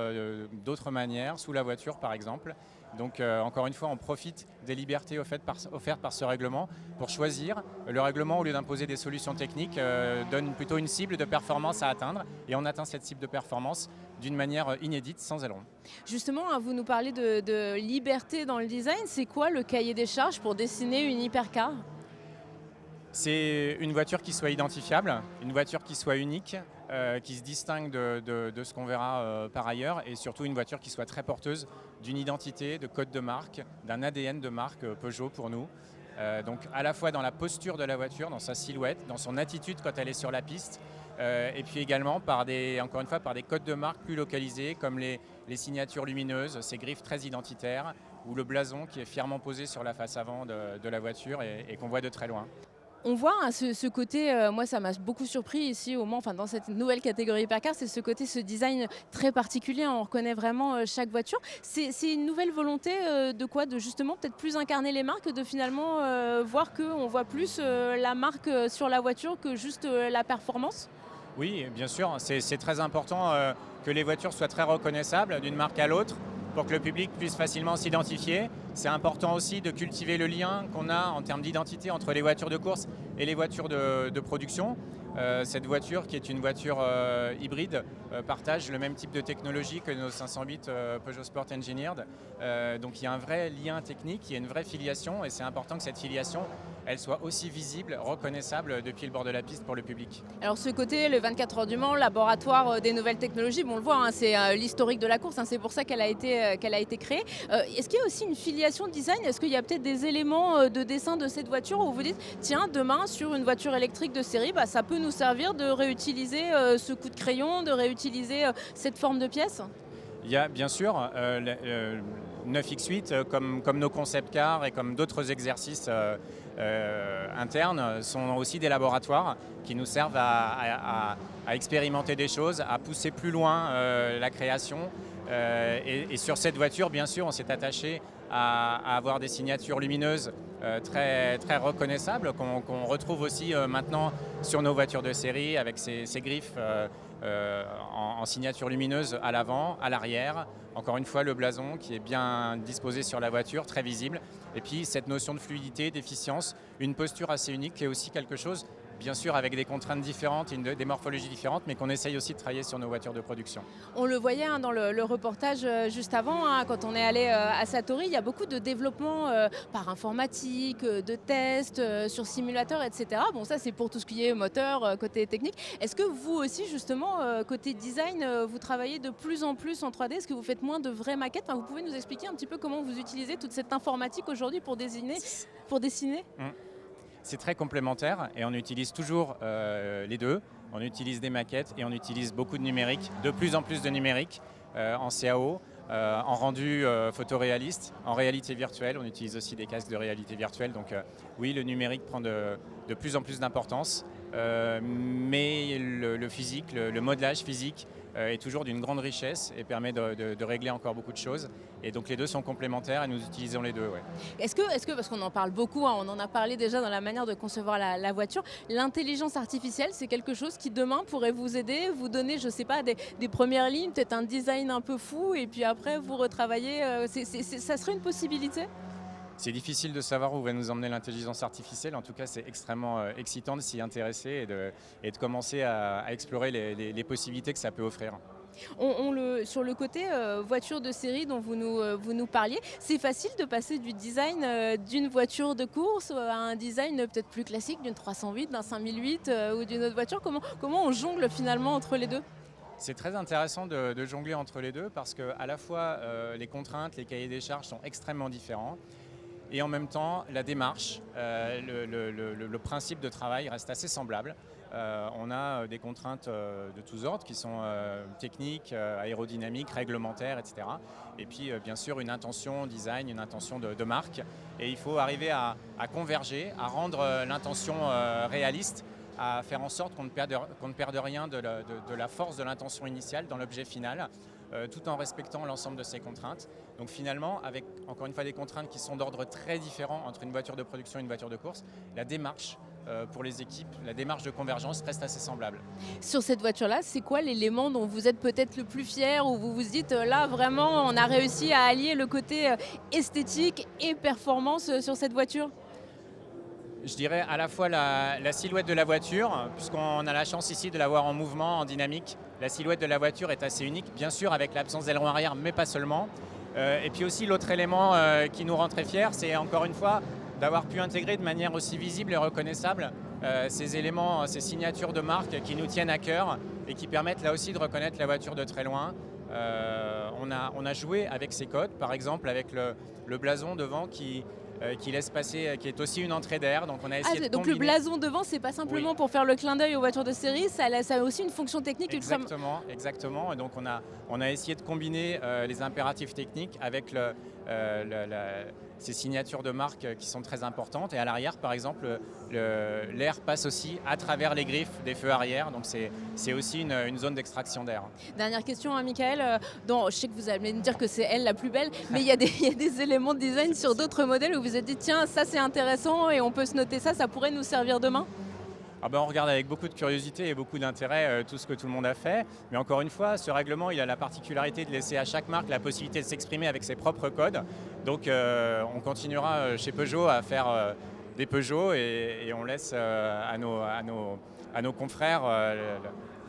d'autres manières, sous la voiture par exemple. Donc encore une fois, on profite des libertés offertes par ce règlement pour choisir. Le règlement, au lieu d'imposer des solutions techniques, donne plutôt une cible de performance à atteindre. Et on atteint cette cible de performance d'une manière inédite, sans aileron. Justement, vous nous parlez de liberté dans le design. C'est quoi le cahier des charges pour dessiner une hypercar ? C'est une voiture qui soit identifiable, une voiture qui soit unique, qui se distingue de ce qu'on verra par ailleurs, et surtout une voiture qui soit très porteuse d'une identité, de code de marque, d'un ADN de marque Peugeot pour nous. Donc à la fois dans la posture de la voiture, dans sa silhouette, dans son attitude quand elle est sur la piste, et puis également encore une fois par des codes de marque plus localisés comme les signatures lumineuses, ces griffes très identitaires, ou le blason qui est fièrement posé sur la face avant de la voiture et qu'on voit de très loin. On voit ce côté, moi ça m'a beaucoup surpris ici au Mans, dans cette nouvelle catégorie hypercar, c'est ce côté, ce design très particulier, on reconnaît vraiment chaque voiture. C'est une nouvelle volonté de quoi ? De justement peut-être plus incarner les marques, de finalement voir qu'on voit plus la marque sur la voiture que juste la performance ? Oui, bien sûr, c'est très important que les voitures soient très reconnaissables d'une marque à l'autre, pour que le public puisse facilement s'identifier. C'est important aussi de cultiver le lien qu'on a en termes d'identité entre les voitures de course et les voitures de production. Cette voiture, qui est une voiture hybride, partage le même type de technologie que nos 508 Peugeot Sport Engineered. Donc il y a un vrai lien technique, il y a une vraie filiation, et c'est important que cette filiation elle soit aussi visible, reconnaissable depuis le bord de la piste pour le public. Alors ce côté, le 24 heures du Mans, laboratoire des nouvelles technologies, on le voit, c'est l'historique de la course, c'est pour ça qu'elle a été créée. Est-ce qu'il y a aussi une filiation design ? Est-ce qu'il y a peut-être des éléments de dessin de cette voiture où vous dites, tiens, demain sur une voiture électrique de série, ça peut nous servir de réutiliser ce coup de crayon, de réutiliser cette forme de pièce ? Il y a bien sûr 9X8, comme nos concept cars et comme d'autres exercices internes, sont aussi des laboratoires qui nous servent à expérimenter des choses, à pousser plus loin la création. Et sur cette voiture, bien sûr, on s'est attaché à avoir des signatures lumineuses très, très reconnaissables qu'on retrouve aussi maintenant sur nos voitures de série avec ces griffes en signature lumineuse à l'avant, à l'arrière. Encore une fois, le blason qui est bien disposé sur la voiture, très visible. Et puis cette notion de fluidité, d'efficience, une posture assez unique qui est aussi quelque chose, bien sûr avec des contraintes différentes, des morphologies différentes, mais qu'on essaye aussi de travailler sur nos voitures de production. On le voyait dans le reportage juste avant, quand on est allé à Satori, il y a beaucoup de développement par informatique, de tests, sur simulateur, etc. Bon, ça c'est pour tout ce qui est moteur, côté technique. Est-ce que vous aussi, justement, côté design, vous travaillez de plus en plus en 3D ? Est-ce que vous faites moins de vraies maquettes ? Vous pouvez nous expliquer un petit peu comment vous utilisez toute cette informatique aujourd'hui pour dessiner C'est très complémentaire et on utilise toujours les deux. On utilise des maquettes et on utilise beaucoup de numérique, de plus en plus de numérique en CAO, en rendu photoréaliste, en réalité virtuelle. On utilise aussi des casques de réalité virtuelle. Donc oui, le numérique prend de plus en plus d'importance mais le physique, le modelage physique est toujours d'une grande richesse et permet de régler encore beaucoup de choses. Et donc les deux sont complémentaires et nous utilisons les deux. Ouais. Est-ce que, parce qu'on en parle beaucoup, hein, on en a parlé déjà dans la manière de concevoir la voiture, l'intelligence artificielle, c'est quelque chose qui demain pourrait vous aider, vous donner, je sais pas, des premières lignes, peut-être un design un peu fou, et puis après vous retravaillez, ça serait une possibilité ? C'est difficile de savoir où va nous emmener l'intelligence artificielle. En tout cas, c'est extrêmement excitant de s'y intéresser et de commencer à explorer les possibilités que ça peut offrir. Sur le côté voiture de série dont vous nous parliez, c'est facile de passer du design d'une voiture de course à un design peut-être plus classique d'une 308, d'un 5008 ou d'une autre voiture. Comment on jongle finalement entre les deux ? C'est très intéressant de jongler entre les deux parce qu'à la fois les contraintes, les cahiers des charges sont extrêmement différents. Et en même temps, la démarche, le principe de travail reste assez semblable. On a des contraintes de tous ordres qui sont techniques, aérodynamiques, réglementaires, etc. Et puis bien sûr une intention design, une intention de marque. Et il faut arriver à converger, à rendre l'intention réaliste, à faire en sorte qu'on ne perde rien de la force de l'intention initiale dans l'objet final, tout en respectant l'ensemble de ces contraintes. Donc finalement, avec encore une fois des contraintes qui sont d'ordre très différent entre une voiture de production et une voiture de course, la démarche pour les équipes, la démarche de convergence reste assez semblable. Sur cette voiture-là, c'est quoi l'élément dont vous êtes peut-être le plus fier, où vous vous dites là vraiment on a réussi à allier le côté esthétique et performance sur cette voiture ? Je dirais à la fois la silhouette de la voiture, puisqu'on a la chance ici de la voir en mouvement, en dynamique. La silhouette de la voiture est assez unique, bien sûr avec l'absence d'aileron arrière, mais pas seulement. Et puis aussi l'autre élément qui nous rend très fiers, c'est encore une fois d'avoir pu intégrer de manière aussi visible et reconnaissable ces éléments, ces signatures de marque qui nous tiennent à cœur et qui permettent là aussi de reconnaître la voiture de très loin. On a joué avec ces codes, par exemple avec le blason devant qui laisse passer, qui est aussi une entrée d'air. Donc on a essayé de donc combiner. Le blason devant, c'est pas simplement pour faire le clin d'œil aux voitures de série, ça a aussi une fonction technique. Exactement. Et donc on a essayé de combiner les impératifs techniques avec ces signatures de marque qui sont très importantes. Et à l'arrière, par exemple, l'air passe aussi à travers les griffes des feux arrière. Donc c'est aussi une zone d'extraction d'air. Dernière question, hein, Michael. Je sais que vous allez me dire que c'est elle la plus belle, mais il y a des éléments de design sur d'autres modèles où vous vous êtes dit tiens, ça c'est intéressant et on peut se noter ça pourrait nous servir demain ? On regarde avec beaucoup de curiosité et beaucoup d'intérêt tout ce que tout le monde a fait. Mais encore une fois, ce règlement, il a la particularité de laisser à chaque marque la possibilité de s'exprimer avec ses propres codes. Donc on continuera chez Peugeot à faire des Peugeot et on laisse à nos confrères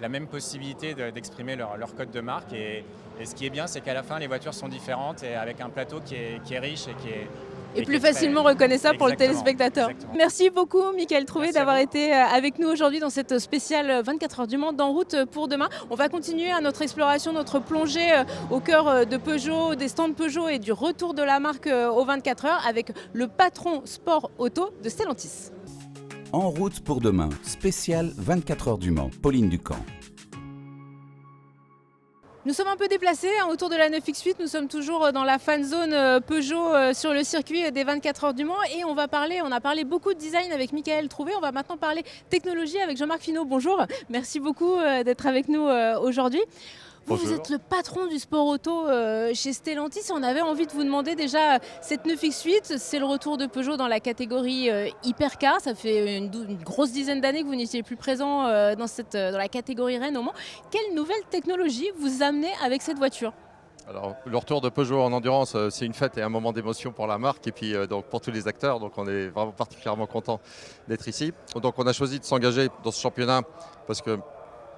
la même possibilité d'exprimer leur code de marque. Et ce qui est bien, c'est qu'à la fin, les voitures sont différentes et avec un plateau qui est riche et qui est... Et plus facilement reconnaissable pour le téléspectateur. Exactement. Merci beaucoup Michael Trouvé d'avoir été avec nous aujourd'hui dans cette spéciale 24 heures du Mans d'En route pour demain. On va continuer à notre exploration, notre plongée au cœur de Peugeot, des stands Peugeot et du retour de la marque aux 24 heures avec le patron sport auto de Stellantis. En route pour demain, spécial 24 heures du Mans, Pauline Ducamp. Nous sommes un peu déplacés autour de la 9X8, nous sommes toujours dans la fan zone Peugeot sur le circuit des 24 heures du Mans et on a parlé beaucoup de design avec Michael Trouvé, on va maintenant parler technologie avec Jean-Marc Finot. Bonjour, merci beaucoup d'être avec nous aujourd'hui. Vous êtes le patron du sport auto chez Stellantis. On avait envie de vous demander déjà, cette 9X8, c'est le retour de Peugeot dans la catégorie hypercar. Ça fait une grosse dizaine d'années que vous n'étiez plus présent dans la catégorie Rennes au Mans. Quelle nouvelle technologie vous amenez avec cette voiture ? Alors, le retour de Peugeot en endurance, c'est une fête et un moment d'émotion pour la marque et puis donc pour tous les acteurs. Donc on est vraiment particulièrement content d'être ici. Donc on a choisi de s'engager dans ce championnat parce que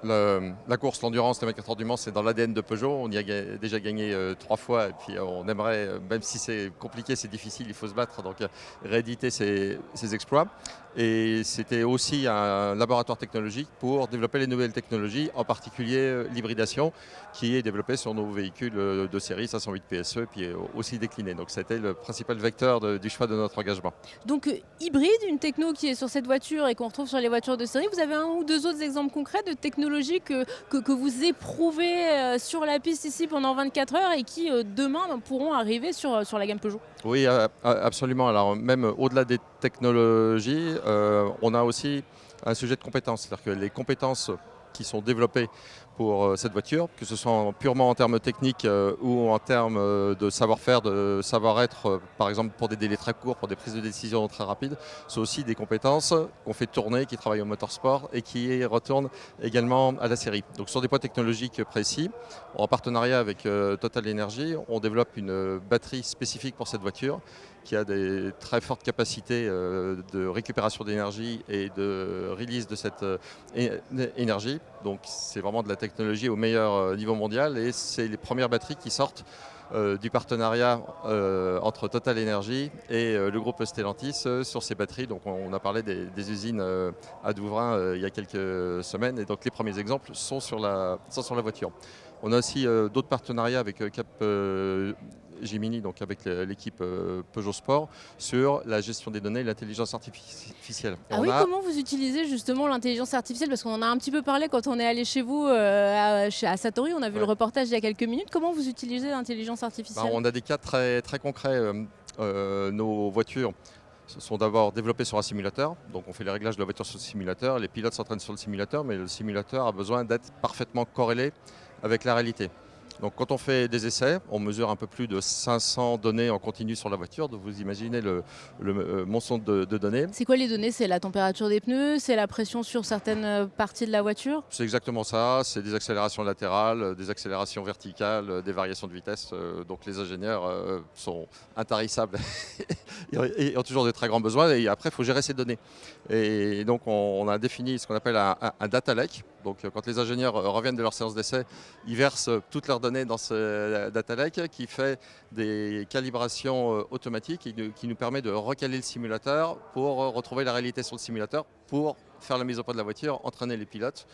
la course, l'endurance, les 24 heures du Mans, c'est dans l'ADN de Peugeot. On y a déjà gagné 3 fois et puis on aimerait, même si c'est compliqué, c'est difficile, il faut se battre, donc rééditer ces exploits. Et c'était aussi un laboratoire technologique pour développer les nouvelles technologies, en particulier l'hybridation qui est développée sur nos véhicules de série 508 PSE et puis aussi décliné. Donc c'était le principal vecteur du choix de notre engagement. Donc hybride, une techno qui est sur cette voiture et qu'on retrouve sur les voitures de série. Vous avez un ou deux autres exemples concrets de technologies technologies que vous éprouvez sur la piste ici pendant 24 heures et qui demain pourront arriver sur la gamme Peugeot. Oui, absolument. Alors même au-delà des technologies, on a aussi un sujet de compétences. C'est-à-dire que les compétences qui sont développées pour cette voiture, que ce soit purement en termes techniques ou en termes de savoir-faire, de savoir-être, par exemple pour des délais très courts, pour des prises de décision très rapides, sont aussi des compétences qu'on fait tourner, qui travaillent au motorsport et qui retournent également à la série. Donc sur des points technologiques précis, en partenariat avec Total Energy, on développe une batterie spécifique pour cette voiture qui a des très fortes capacités de récupération d'énergie et de release de cette énergie. Donc c'est vraiment de la technologie au meilleur niveau mondial et c'est les premières batteries qui sortent du partenariat entre Total Energy et le groupe Stellantis sur ces batteries. Donc on a parlé des usines à Douvrin il y a quelques semaines et donc les premiers exemples sont sur la voiture. On a aussi d'autres partenariats avec Cap Gemini, donc avec l'équipe Peugeot Sport, sur la gestion des données et l'intelligence artificielle. Comment vous utilisez justement l'intelligence artificielle? Parce qu'on en a un petit peu parlé quand on est allé chez vous à Satori, on a vu le reportage il y a quelques minutes. Comment vous utilisez l'intelligence artificielle? On a des cas très, très concrets. Nos voitures sont d'abord développées sur un simulateur, donc on fait les réglages de la voiture sur le simulateur, les pilotes s'entraînent sur le simulateur, mais le simulateur a besoin d'être parfaitement corrélé avec la réalité. Donc quand on fait des essais, on mesure un peu plus de 500 données en continu sur la voiture. Donc vous imaginez le monceau de données. C'est quoi les données? C'est la température des pneus, c'est la pression sur certaines parties de la voiture? C'est exactement ça, c'est des accélérations latérales, des accélérations verticales, des variations de vitesse. Donc les ingénieurs sont intarissables et ont toujours de très grands besoins. Et après, il faut gérer ces données. Et donc on a défini ce qu'on appelle un data lake. Donc quand les ingénieurs reviennent de leur séance d'essai, ils versent toutes leurs données dans ce data lake qui fait des calibrations automatiques et qui nous permet de recaler le simulateur pour retrouver la réalité sur le simulateur, pour faire la mise au point de la voiture, entraîner les pilotes,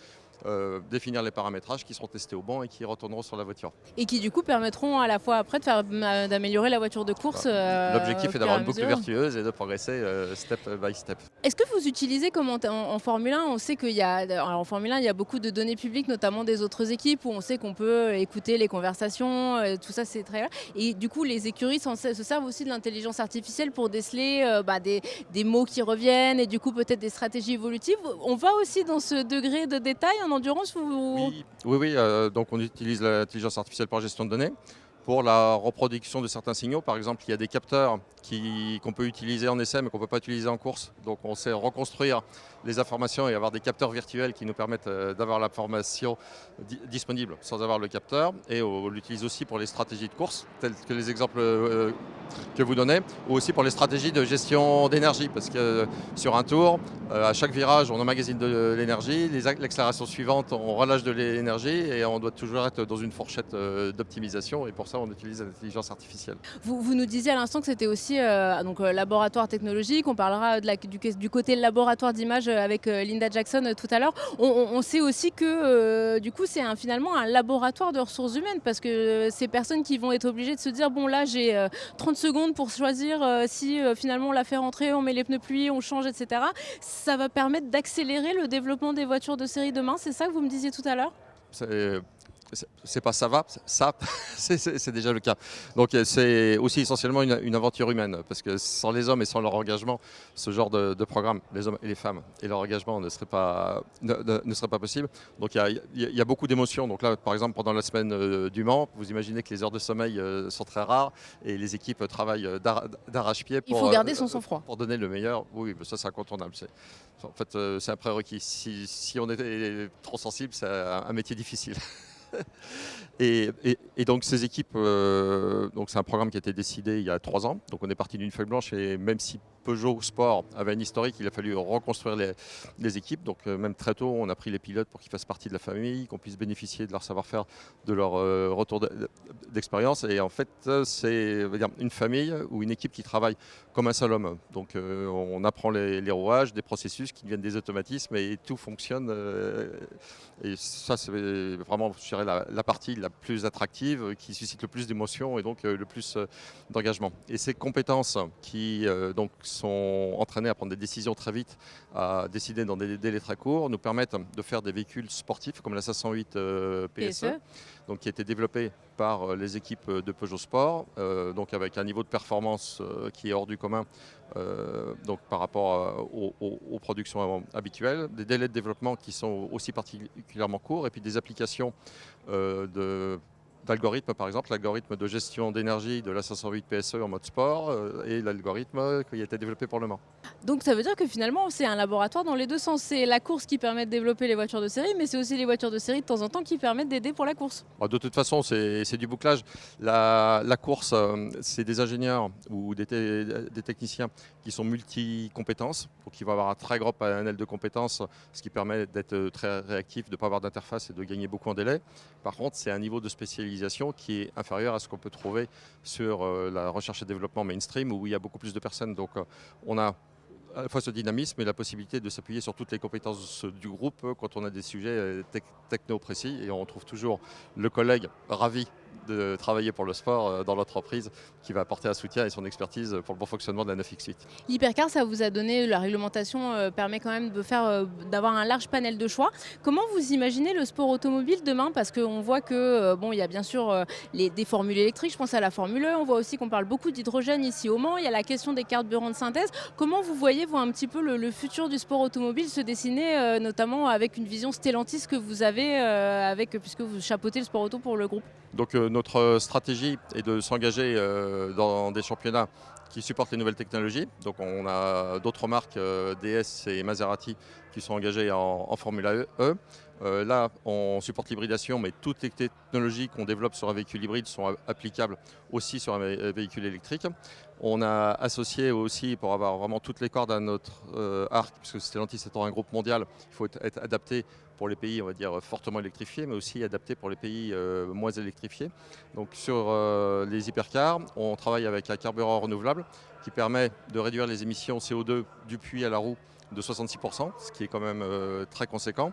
définir les paramétrages qui seront testés au banc et qui retourneront sur la voiture. Et qui du coup permettront à la fois après d'améliorer la voiture de course. L'objectif est d'avoir une boucle vertueuse et de progresser step by step. Est-ce que vous utilisez comme en Formule 1, on sait qu'il y a en Formule 1 il y a beaucoup de données publiques, notamment des autres équipes où on sait qu'on peut écouter les conversations, tout ça c'est très bien. Et du coup les écuries se servent aussi de l'intelligence artificielle pour déceler des mots qui reviennent et du coup peut-être des stratégies évolutives. On va aussi dans ce degré de détail en endurance Oui, donc on utilise l'intelligence artificielle pour la gestion de données. Pour la reproduction de certains signaux, par exemple, il y a des capteurs qu'on peut utiliser en essai mais qu'on ne peut pas utiliser en course. Donc on sait reconstruire les informations et avoir des capteurs virtuels qui nous permettent d'avoir l'information disponible sans avoir le capteur. Et on l'utilise aussi pour les stratégies de course, telles que les exemples que vous donnez, ou aussi pour les stratégies de gestion d'énergie. Parce que sur un tour, à chaque virage, on emmagasine de l'énergie. L'accélération suivante, on relâche de l'énergie et on doit toujours être dans une fourchette d'optimisation. Et pour ça, on utilise l'intelligence artificielle. Vous nous disiez à l'instant que c'était aussi laboratoire technologique. On parlera du côté laboratoire d'image avec Linda Jackson tout à l'heure. On sait aussi que du coup, c'est finalement un laboratoire de ressources humaines parce que ces personnes qui vont être obligées de se dire bon là, j'ai 30 secondes pour choisir si finalement on la fait rentrer, on met les pneus pluie, on change, etc. Ça va permettre d'accélérer le développement des voitures de série demain. C'est ça que vous me disiez tout à l'heure? C'est pas ça va, ça c'est déjà le cas. Donc c'est aussi essentiellement une aventure humaine parce que sans les hommes et sans leur engagement, ce genre de programme, les hommes et les femmes et leur engagement ne serait pas possible. Donc il y a beaucoup d'émotions. Donc là par exemple pendant la semaine du Mans, vous imaginez que les heures de sommeil sont très rares et les équipes travaillent d'arrache-pied pour, il faut garder son sang-froid. Pour donner le meilleur. Oui, ça c'est incontournable. En fait c'est un prérequis. Si on était trop sensible, c'est un métier difficile. Et donc ces équipes, donc c'est un programme qui a été décidé il y a 3 ans. Donc on est parti d'une feuille blanche et même si Peugeot Sport avait un historique, il a fallu reconstruire les équipes. Donc même très tôt, on a pris les pilotes pour qu'ils fassent partie de la famille, qu'on puisse bénéficier de leur savoir-faire, de leur retour d'expérience. Et en fait, c'est une famille ou une équipe qui travaille comme un seul homme. Donc on apprend les rouages, des processus qui deviennent des automatismes et tout fonctionne. Et ça, c'est vraiment, je dirais, la partie la plus attractive, qui suscite le plus d'émotions et donc le plus d'engagement. Et ces compétences qui donc sont entraînés à prendre des décisions très vite, à décider dans des délais très courts, nous permettent de faire des véhicules sportifs comme la 508 PSE, donc qui a été développée par les équipes de Peugeot Sport, donc avec un niveau de performance qui est hors du commun donc par rapport aux productions habituelles, des délais de développement qui sont aussi particulièrement courts et puis des applications d'algorithmes, par exemple l'algorithme de gestion d'énergie de la 508 PSE en mode sport et l'algorithme qui a été développé pour Le Mans. Donc ça veut dire que finalement c'est un laboratoire dans les deux sens. C'est la course qui permet de développer les voitures de série, mais c'est aussi les voitures de série de temps en temps qui permettent d'aider pour la course. De toute façon, c'est du bouclage. La course, c'est des ingénieurs ou des techniciens qui sont multi-compétences, donc il va avoir un très gros panel de compétences, ce qui permet d'être très réactif, de ne pas avoir d'interface et de gagner beaucoup en délai. Par contre, c'est un niveau de spécialisation qui est inférieur à ce qu'on peut trouver sur la recherche et développement mainstream où il y a beaucoup plus de personnes. Donc on a à la fois ce dynamisme et la possibilité de s'appuyer sur toutes les compétences du groupe quand on a des sujets techno précis, et on trouve toujours le collègue ravi de travailler pour le sport dans l'entreprise qui va apporter un soutien et son expertise pour le bon fonctionnement de la 9X8. L'hypercar, ça vous a donné, la réglementation permet quand même d'avoir un large panel de choix. Comment vous imaginez le sport automobile demain? Parce qu'on voit que bon, il y a bien sûr des formules électriques, je pense à la Formule 1, on voit aussi qu'on parle beaucoup d'hydrogène ici au Mans, il y a la question des carburants de synthèse. Comment vous voyez un petit peu le futur du sport automobile se dessiner, notamment avec une vision Stellantis que vous avez, puisque vous chapeautez le sport auto pour le groupe? Donc notre stratégie est de s'engager dans des championnats qui supportent les nouvelles technologies. Donc on a d'autres marques, DS et Maserati, qui sont engagées en Formule E. Là, on supporte l'hybridation, mais toutes les technologies qu'on développe sur un véhicule hybride sont applicables aussi sur un véhicule électrique. On a associé aussi, pour avoir vraiment toutes les cordes à notre arc, puisque Stellantis étant un groupe mondial, il faut être adapté pour les pays, on va dire, fortement électrifiés, mais aussi adapté pour les pays moins électrifiés. Donc sur les hypercars, on travaille avec un carburant renouvelable qui permet de réduire les émissions CO2 du puits à la roue de 66%, ce qui est quand même très conséquent.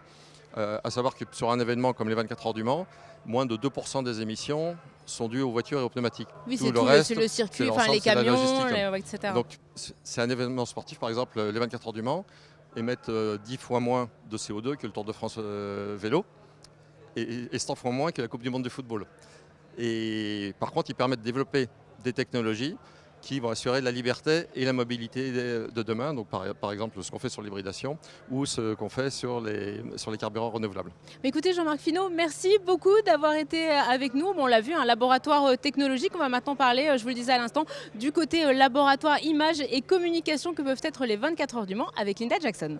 À savoir que sur un événement comme les 24 heures du Mans, moins de 2% des émissions sont dues aux voitures et aux pneumatiques. Oui, c'est le circuit, les camions, etc. Donc c'est un événement sportif, par exemple les 24 heures du Mans émettent 10 fois moins de CO2 que le Tour de France vélo et 100 fois moins que la Coupe du Monde de football. Et par contre, ils permettent de développer des technologies qui vont assurer la liberté et la mobilité de demain, donc par exemple ce qu'on fait sur l'hybridation ou ce qu'on fait sur les carburants renouvelables. Écoutez Jean-Marc Finot, merci beaucoup d'avoir été avec nous. Bon, on l'a vu, un laboratoire technologique. On va maintenant parler, je vous le disais à l'instant, du côté laboratoire images et communication que peuvent être les 24 heures du Mans avec Linda Jackson.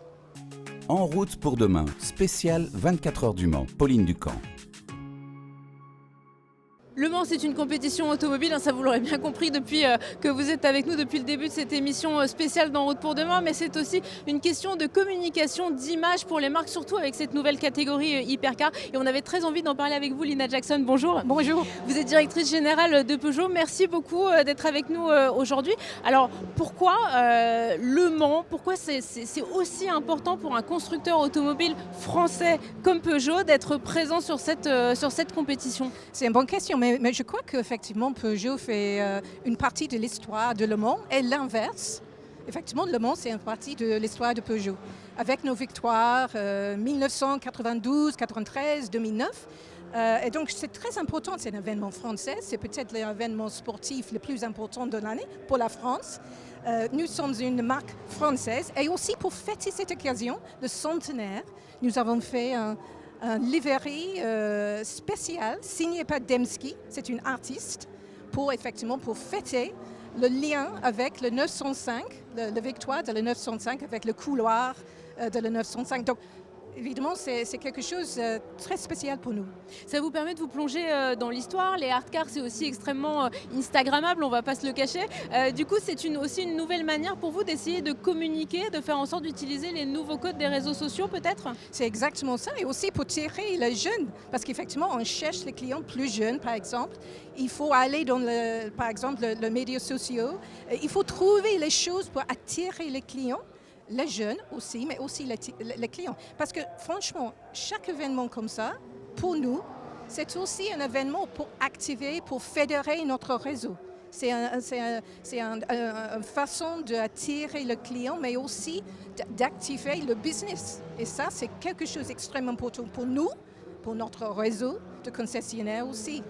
En route pour demain, spécial 24 heures du Mans, Pauline Ducamp. Le Mans, c'est une compétition automobile, ça vous l'aurez bien compris depuis que vous êtes avec nous depuis le début de cette émission spéciale d'En route pour demain, mais c'est aussi une question de communication, d'image pour les marques, surtout avec cette nouvelle catégorie hypercar. Et on avait très envie d'en parler avec vous, Lina Jackson. Bonjour. Bonjour. Vous êtes directrice générale de Peugeot. Merci beaucoup d'être avec nous aujourd'hui. Alors, pourquoi Le Mans, pourquoi c'est aussi important pour un constructeur automobile français comme Peugeot d'être présent sur cette compétition? C'est une bonne question. Mais je crois qu'effectivement, Peugeot fait une partie de l'histoire de Le Mans et l'inverse. Effectivement, Le Mans, c'est une partie de l'histoire de Peugeot. Avec nos victoires 1992, 93, 2009. Et donc, c'est très important, c'est un événement français. C'est peut-être l'événement sportif le plus important de l'année pour la France. Nous sommes une marque française. Et aussi, pour fêter cette occasion, le centenaire, nous avons fait un livrée spéciale signée par Dembski, c'est une artiste, pour fêter le lien avec le 905, la victoire de le 905 avec le couloir de le 905. Donc, évidemment, c'est quelque chose de très spécial pour nous. Ça vous permet de vous plonger dans l'histoire. Les hardcars, c'est aussi extrêmement instagrammable, on ne va pas se le cacher. Du coup, c'est aussi une nouvelle manière pour vous d'essayer de communiquer, de faire en sorte d'utiliser les nouveaux codes des réseaux sociaux, peut-être? C'est exactement ça. Et aussi pour tirer les jeunes. Parce qu'effectivement, on cherche les clients plus jeunes, par exemple. Il faut aller dans, par exemple, les médias sociaux. Il faut trouver les choses pour attirer les clients. Les jeunes aussi, mais aussi les clients. Parce que franchement, chaque événement comme ça, pour nous, c'est aussi un événement pour activer, pour fédérer notre réseau. C'est une façon d'attirer le client, mais aussi d'activer le business. Et ça, c'est quelque chose d'extrêmement important pour nous, pour notre réseau de concessionnaires aussi.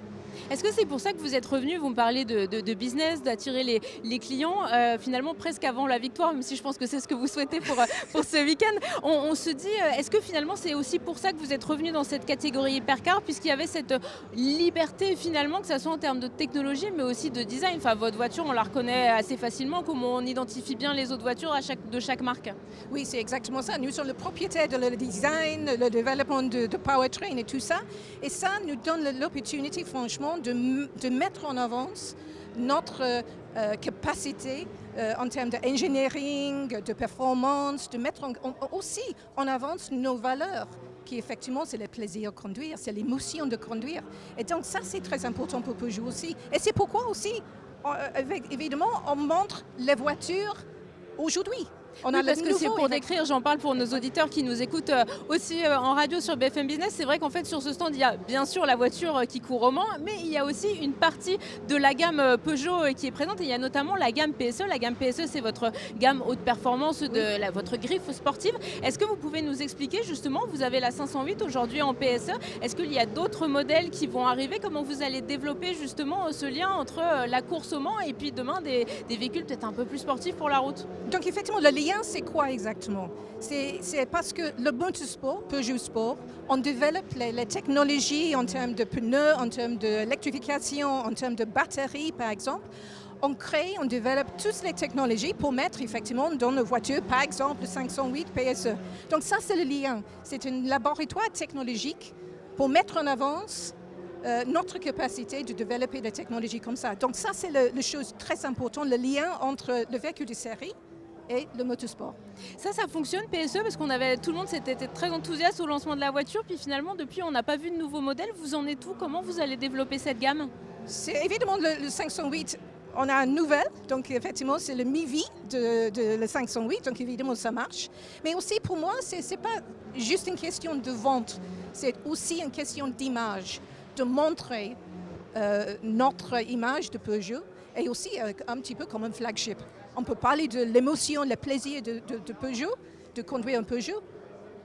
Est-ce que c'est pour ça que vous êtes revenu, vous me parlez de business, d'attirer les clients, finalement presque avant la victoire, même si je pense que c'est ce que vous souhaitez pour ce week-end. On se dit, est-ce que finalement c'est aussi pour ça que vous êtes revenu dans cette catégorie hypercar, puisqu'il y avait cette liberté finalement, que ce soit en termes de technologie, mais aussi de design. Enfin, votre voiture, on la reconnaît assez facilement, comme on identifie bien les autres voitures de chaque marque. Oui, c'est exactement ça. Nous sommes le propriétaire de le design, le développement de powertrain et tout ça. Et ça nous donne l'opportunité, franchement, de mettre en avance notre capacité en termes d'engineering, de performance, de mettre aussi en avance nos valeurs, qui effectivement c'est le plaisir de conduire, c'est l'émotion de conduire. Et donc ça c'est très important pour Peugeot aussi. Et c'est pourquoi aussi, évidemment, on montre les voitures aujourd'hui. Parce que c'est pour décrire, j'en parle pour nos auditeurs qui nous écoutent aussi en radio sur BFM Business. C'est vrai qu'en fait sur ce stand il y a bien sûr la voiture qui court au Mans, mais il y a aussi une partie de la gamme Peugeot qui est présente, et il y a notamment la gamme PSE. La gamme PSE, c'est votre gamme haute performance de votre griffe sportive. Est-ce que vous pouvez nous expliquer justement, vous avez la 508 aujourd'hui en PSE, est-ce qu'il y a d'autres modèles qui vont arriver? Comment vous allez développer justement ce lien entre la course au Mans et puis demain des véhicules peut-être un peu plus sportifs pour la route? Donc effectivement, le lien, c'est quoi exactement? C'est parce que le motorsport, Peugeot Sport, on développe les technologies en termes de pneus, en termes d'électrification, en termes de batterie, par exemple. On développe toutes les technologies pour mettre effectivement dans nos voitures, par exemple, le 508 PSE. Donc ça, c'est le lien. C'est un laboratoire technologique pour mettre en avance notre capacité de développer des technologies comme ça. Donc ça, c'est la chose très importante, le lien entre le véhicule de série et le motosport. Ça fonctionne PSE, parce tout le monde s'était très enthousiaste au lancement de la voiture, puis finalement depuis on n'a pas vu de nouveaux modèles. Vous en êtes où? Comment vous allez développer cette gamme? C'est évidemment le 508. On a une nouvelle, donc effectivement c'est le mi-vie de le 508, donc évidemment ça marche. Mais aussi pour moi, c'est pas juste une question de vente, c'est aussi une question d'image, de montrer notre image de Peugeot, et aussi un petit peu comme un flagship. On peut parler de l'émotion, le plaisir de Peugeot, de conduire un Peugeot,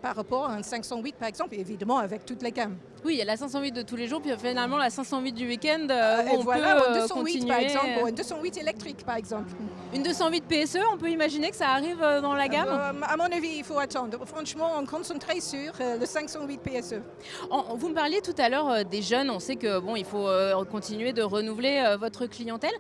par rapport à un 508 par exemple, et évidemment avec toute la gamme. Oui, il y a la 508 de tous les jours, puis finalement la 508 du week-end, où on voilà, peut une 208 continuer. par exemple, ou une 208 électrique par exemple. Une 208 PSE, on peut imaginer que ça arrive dans la gamme? À mon avis, il faut attendre. Franchement, on concentrait sur le 508 PSE. Vous me parliez tout à l'heure des jeunes, on sait que il faut continuer de renouveler votre clientèle.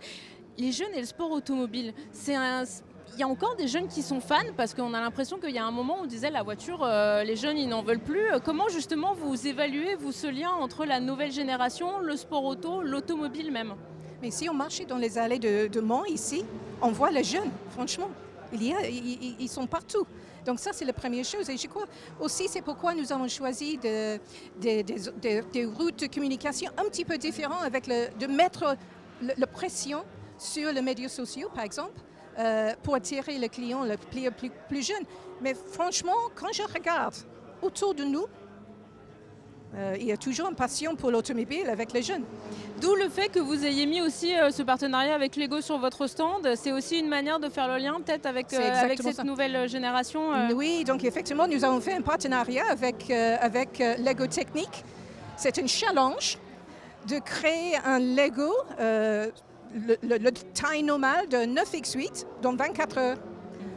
Les jeunes et le sport automobile, il y a encore des jeunes qui sont fans, parce qu'on a l'impression qu'il y a un moment où on disait la voiture, les jeunes ils n'en veulent plus. Comment justement vous évaluez ce lien entre la nouvelle génération, le sport auto, l'automobile même? Mais si on marche dans les allées de Mans ici, on voit les jeunes, franchement. Ils sont partout. Donc ça, c'est la première chose. Et je crois aussi, c'est pourquoi nous avons choisi des routes de communication un petit peu différentes, de mettre la pression sur les médias sociaux, par exemple, pour attirer le client le plus jeune. Mais franchement, quand je regarde autour de nous, il y a toujours une passion pour l'automobile avec les jeunes. D'où le fait que vous ayez mis aussi ce partenariat avec Lego sur votre stand. C'est aussi une manière de faire le lien peut-être avec cette nouvelle génération. Oui, donc effectivement, nous avons fait un partenariat avec Lego Technique. C'est un challenge de créer un Lego, le taille normale de 9X8 dans 24 heures.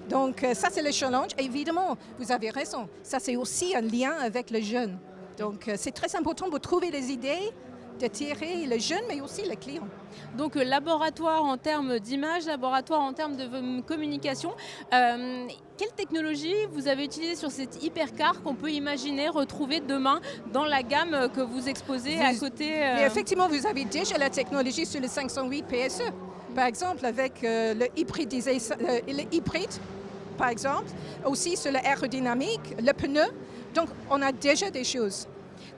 Donc ça, c'est le challenge. Et évidemment, vous avez raison, ça c'est aussi un lien avec les jeunes. Donc c'est très important pour trouver des idées, d'attirer les jeunes, mais aussi les clients. Donc laboratoire en termes d'image, laboratoire en termes de communication. Quelle technologie vous avez utilisée sur cette hypercar qu'on peut imaginer retrouver demain dans la gamme que vous exposez à côté Mais effectivement, vous avez déjà la technologie sur le 508 PSE. Par exemple, avec le hybride, par exemple, aussi sur l'aérodynamique, le pneu. Donc, on a déjà des choses.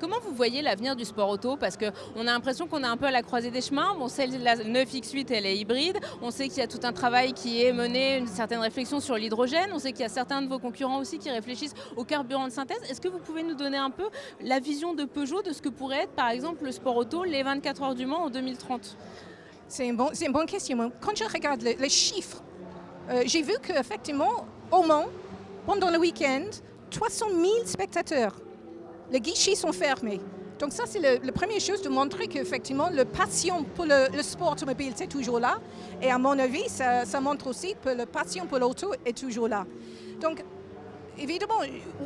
Comment vous voyez l'avenir du sport auto? Parce qu'on a l'impression qu'on est un peu à la croisée des chemins. Bon, celle la 9X8, elle est hybride. On sait qu'il y a tout un travail qui est mené, une certaine réflexion sur l'hydrogène. On sait qu'il y a certains de vos concurrents aussi qui réfléchissent au carburant de synthèse. Est-ce que vous pouvez nous donner un peu la vision de Peugeot de ce que pourrait être, par exemple, le sport auto, les 24 heures du Mans en 2030? C'est une bonne question. Quand je regarde les chiffres, j'ai vu qu'effectivement, au Mans, pendant le week-end, 300 000 spectateurs. Les guichets sont fermés. Donc ça, c'est la première chose de montrer qu'effectivement, la passion pour le sport automobile, c'est toujours là. Et à mon avis, ça montre aussi que la passion pour l'auto est toujours là. Donc, évidemment,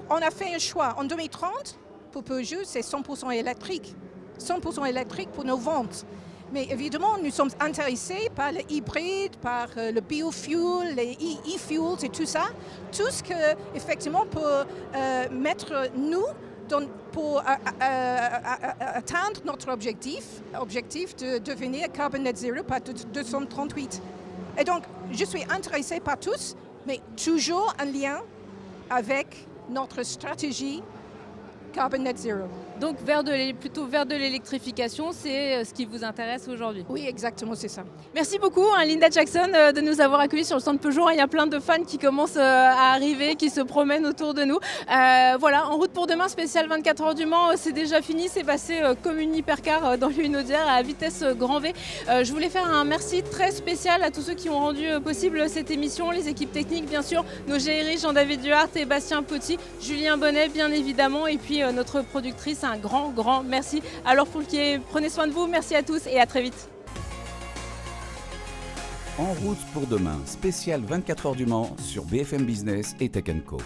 on a fait un choix. En 2030, pour Peugeot, c'est 100% électrique. 100% électrique pour nos ventes. Mais évidemment, nous sommes intéressés par le hybride, par le biofuel, les e-fuels et tout ça. Tout ce que, effectivement, peut mettre nous pour atteindre notre objectif de devenir carbon net zero par 2038. Et donc, je suis intéressée par tous, mais toujours en lien avec notre stratégie carbon net zero. Donc plutôt vers de l'électrification, c'est ce qui vous intéresse aujourd'hui. Oui, exactement, c'est ça. Merci beaucoup Linda Jackson de nous avoir accueillis sur le stand Peugeot. Il y a plein de fans qui commencent à arriver, qui se promènent autour de nous. Voilà, en route pour demain, spécial 24 heures du Mans, c'est déjà fini, c'est passé comme une hypercar dans une Audière à vitesse grand V. Je voulais faire un merci très spécial à tous ceux qui ont rendu possible cette émission, les équipes techniques bien sûr, nos géris Jean-David Duhart et Bastien Poty, Julien Bonnet bien évidemment, et puis notre productrice, un grand merci. Alors Foulquier, prenez soin de vous, merci à tous et à très vite. En route pour demain, spécial 24 heures du Mans sur BFM Business et Tech & Co.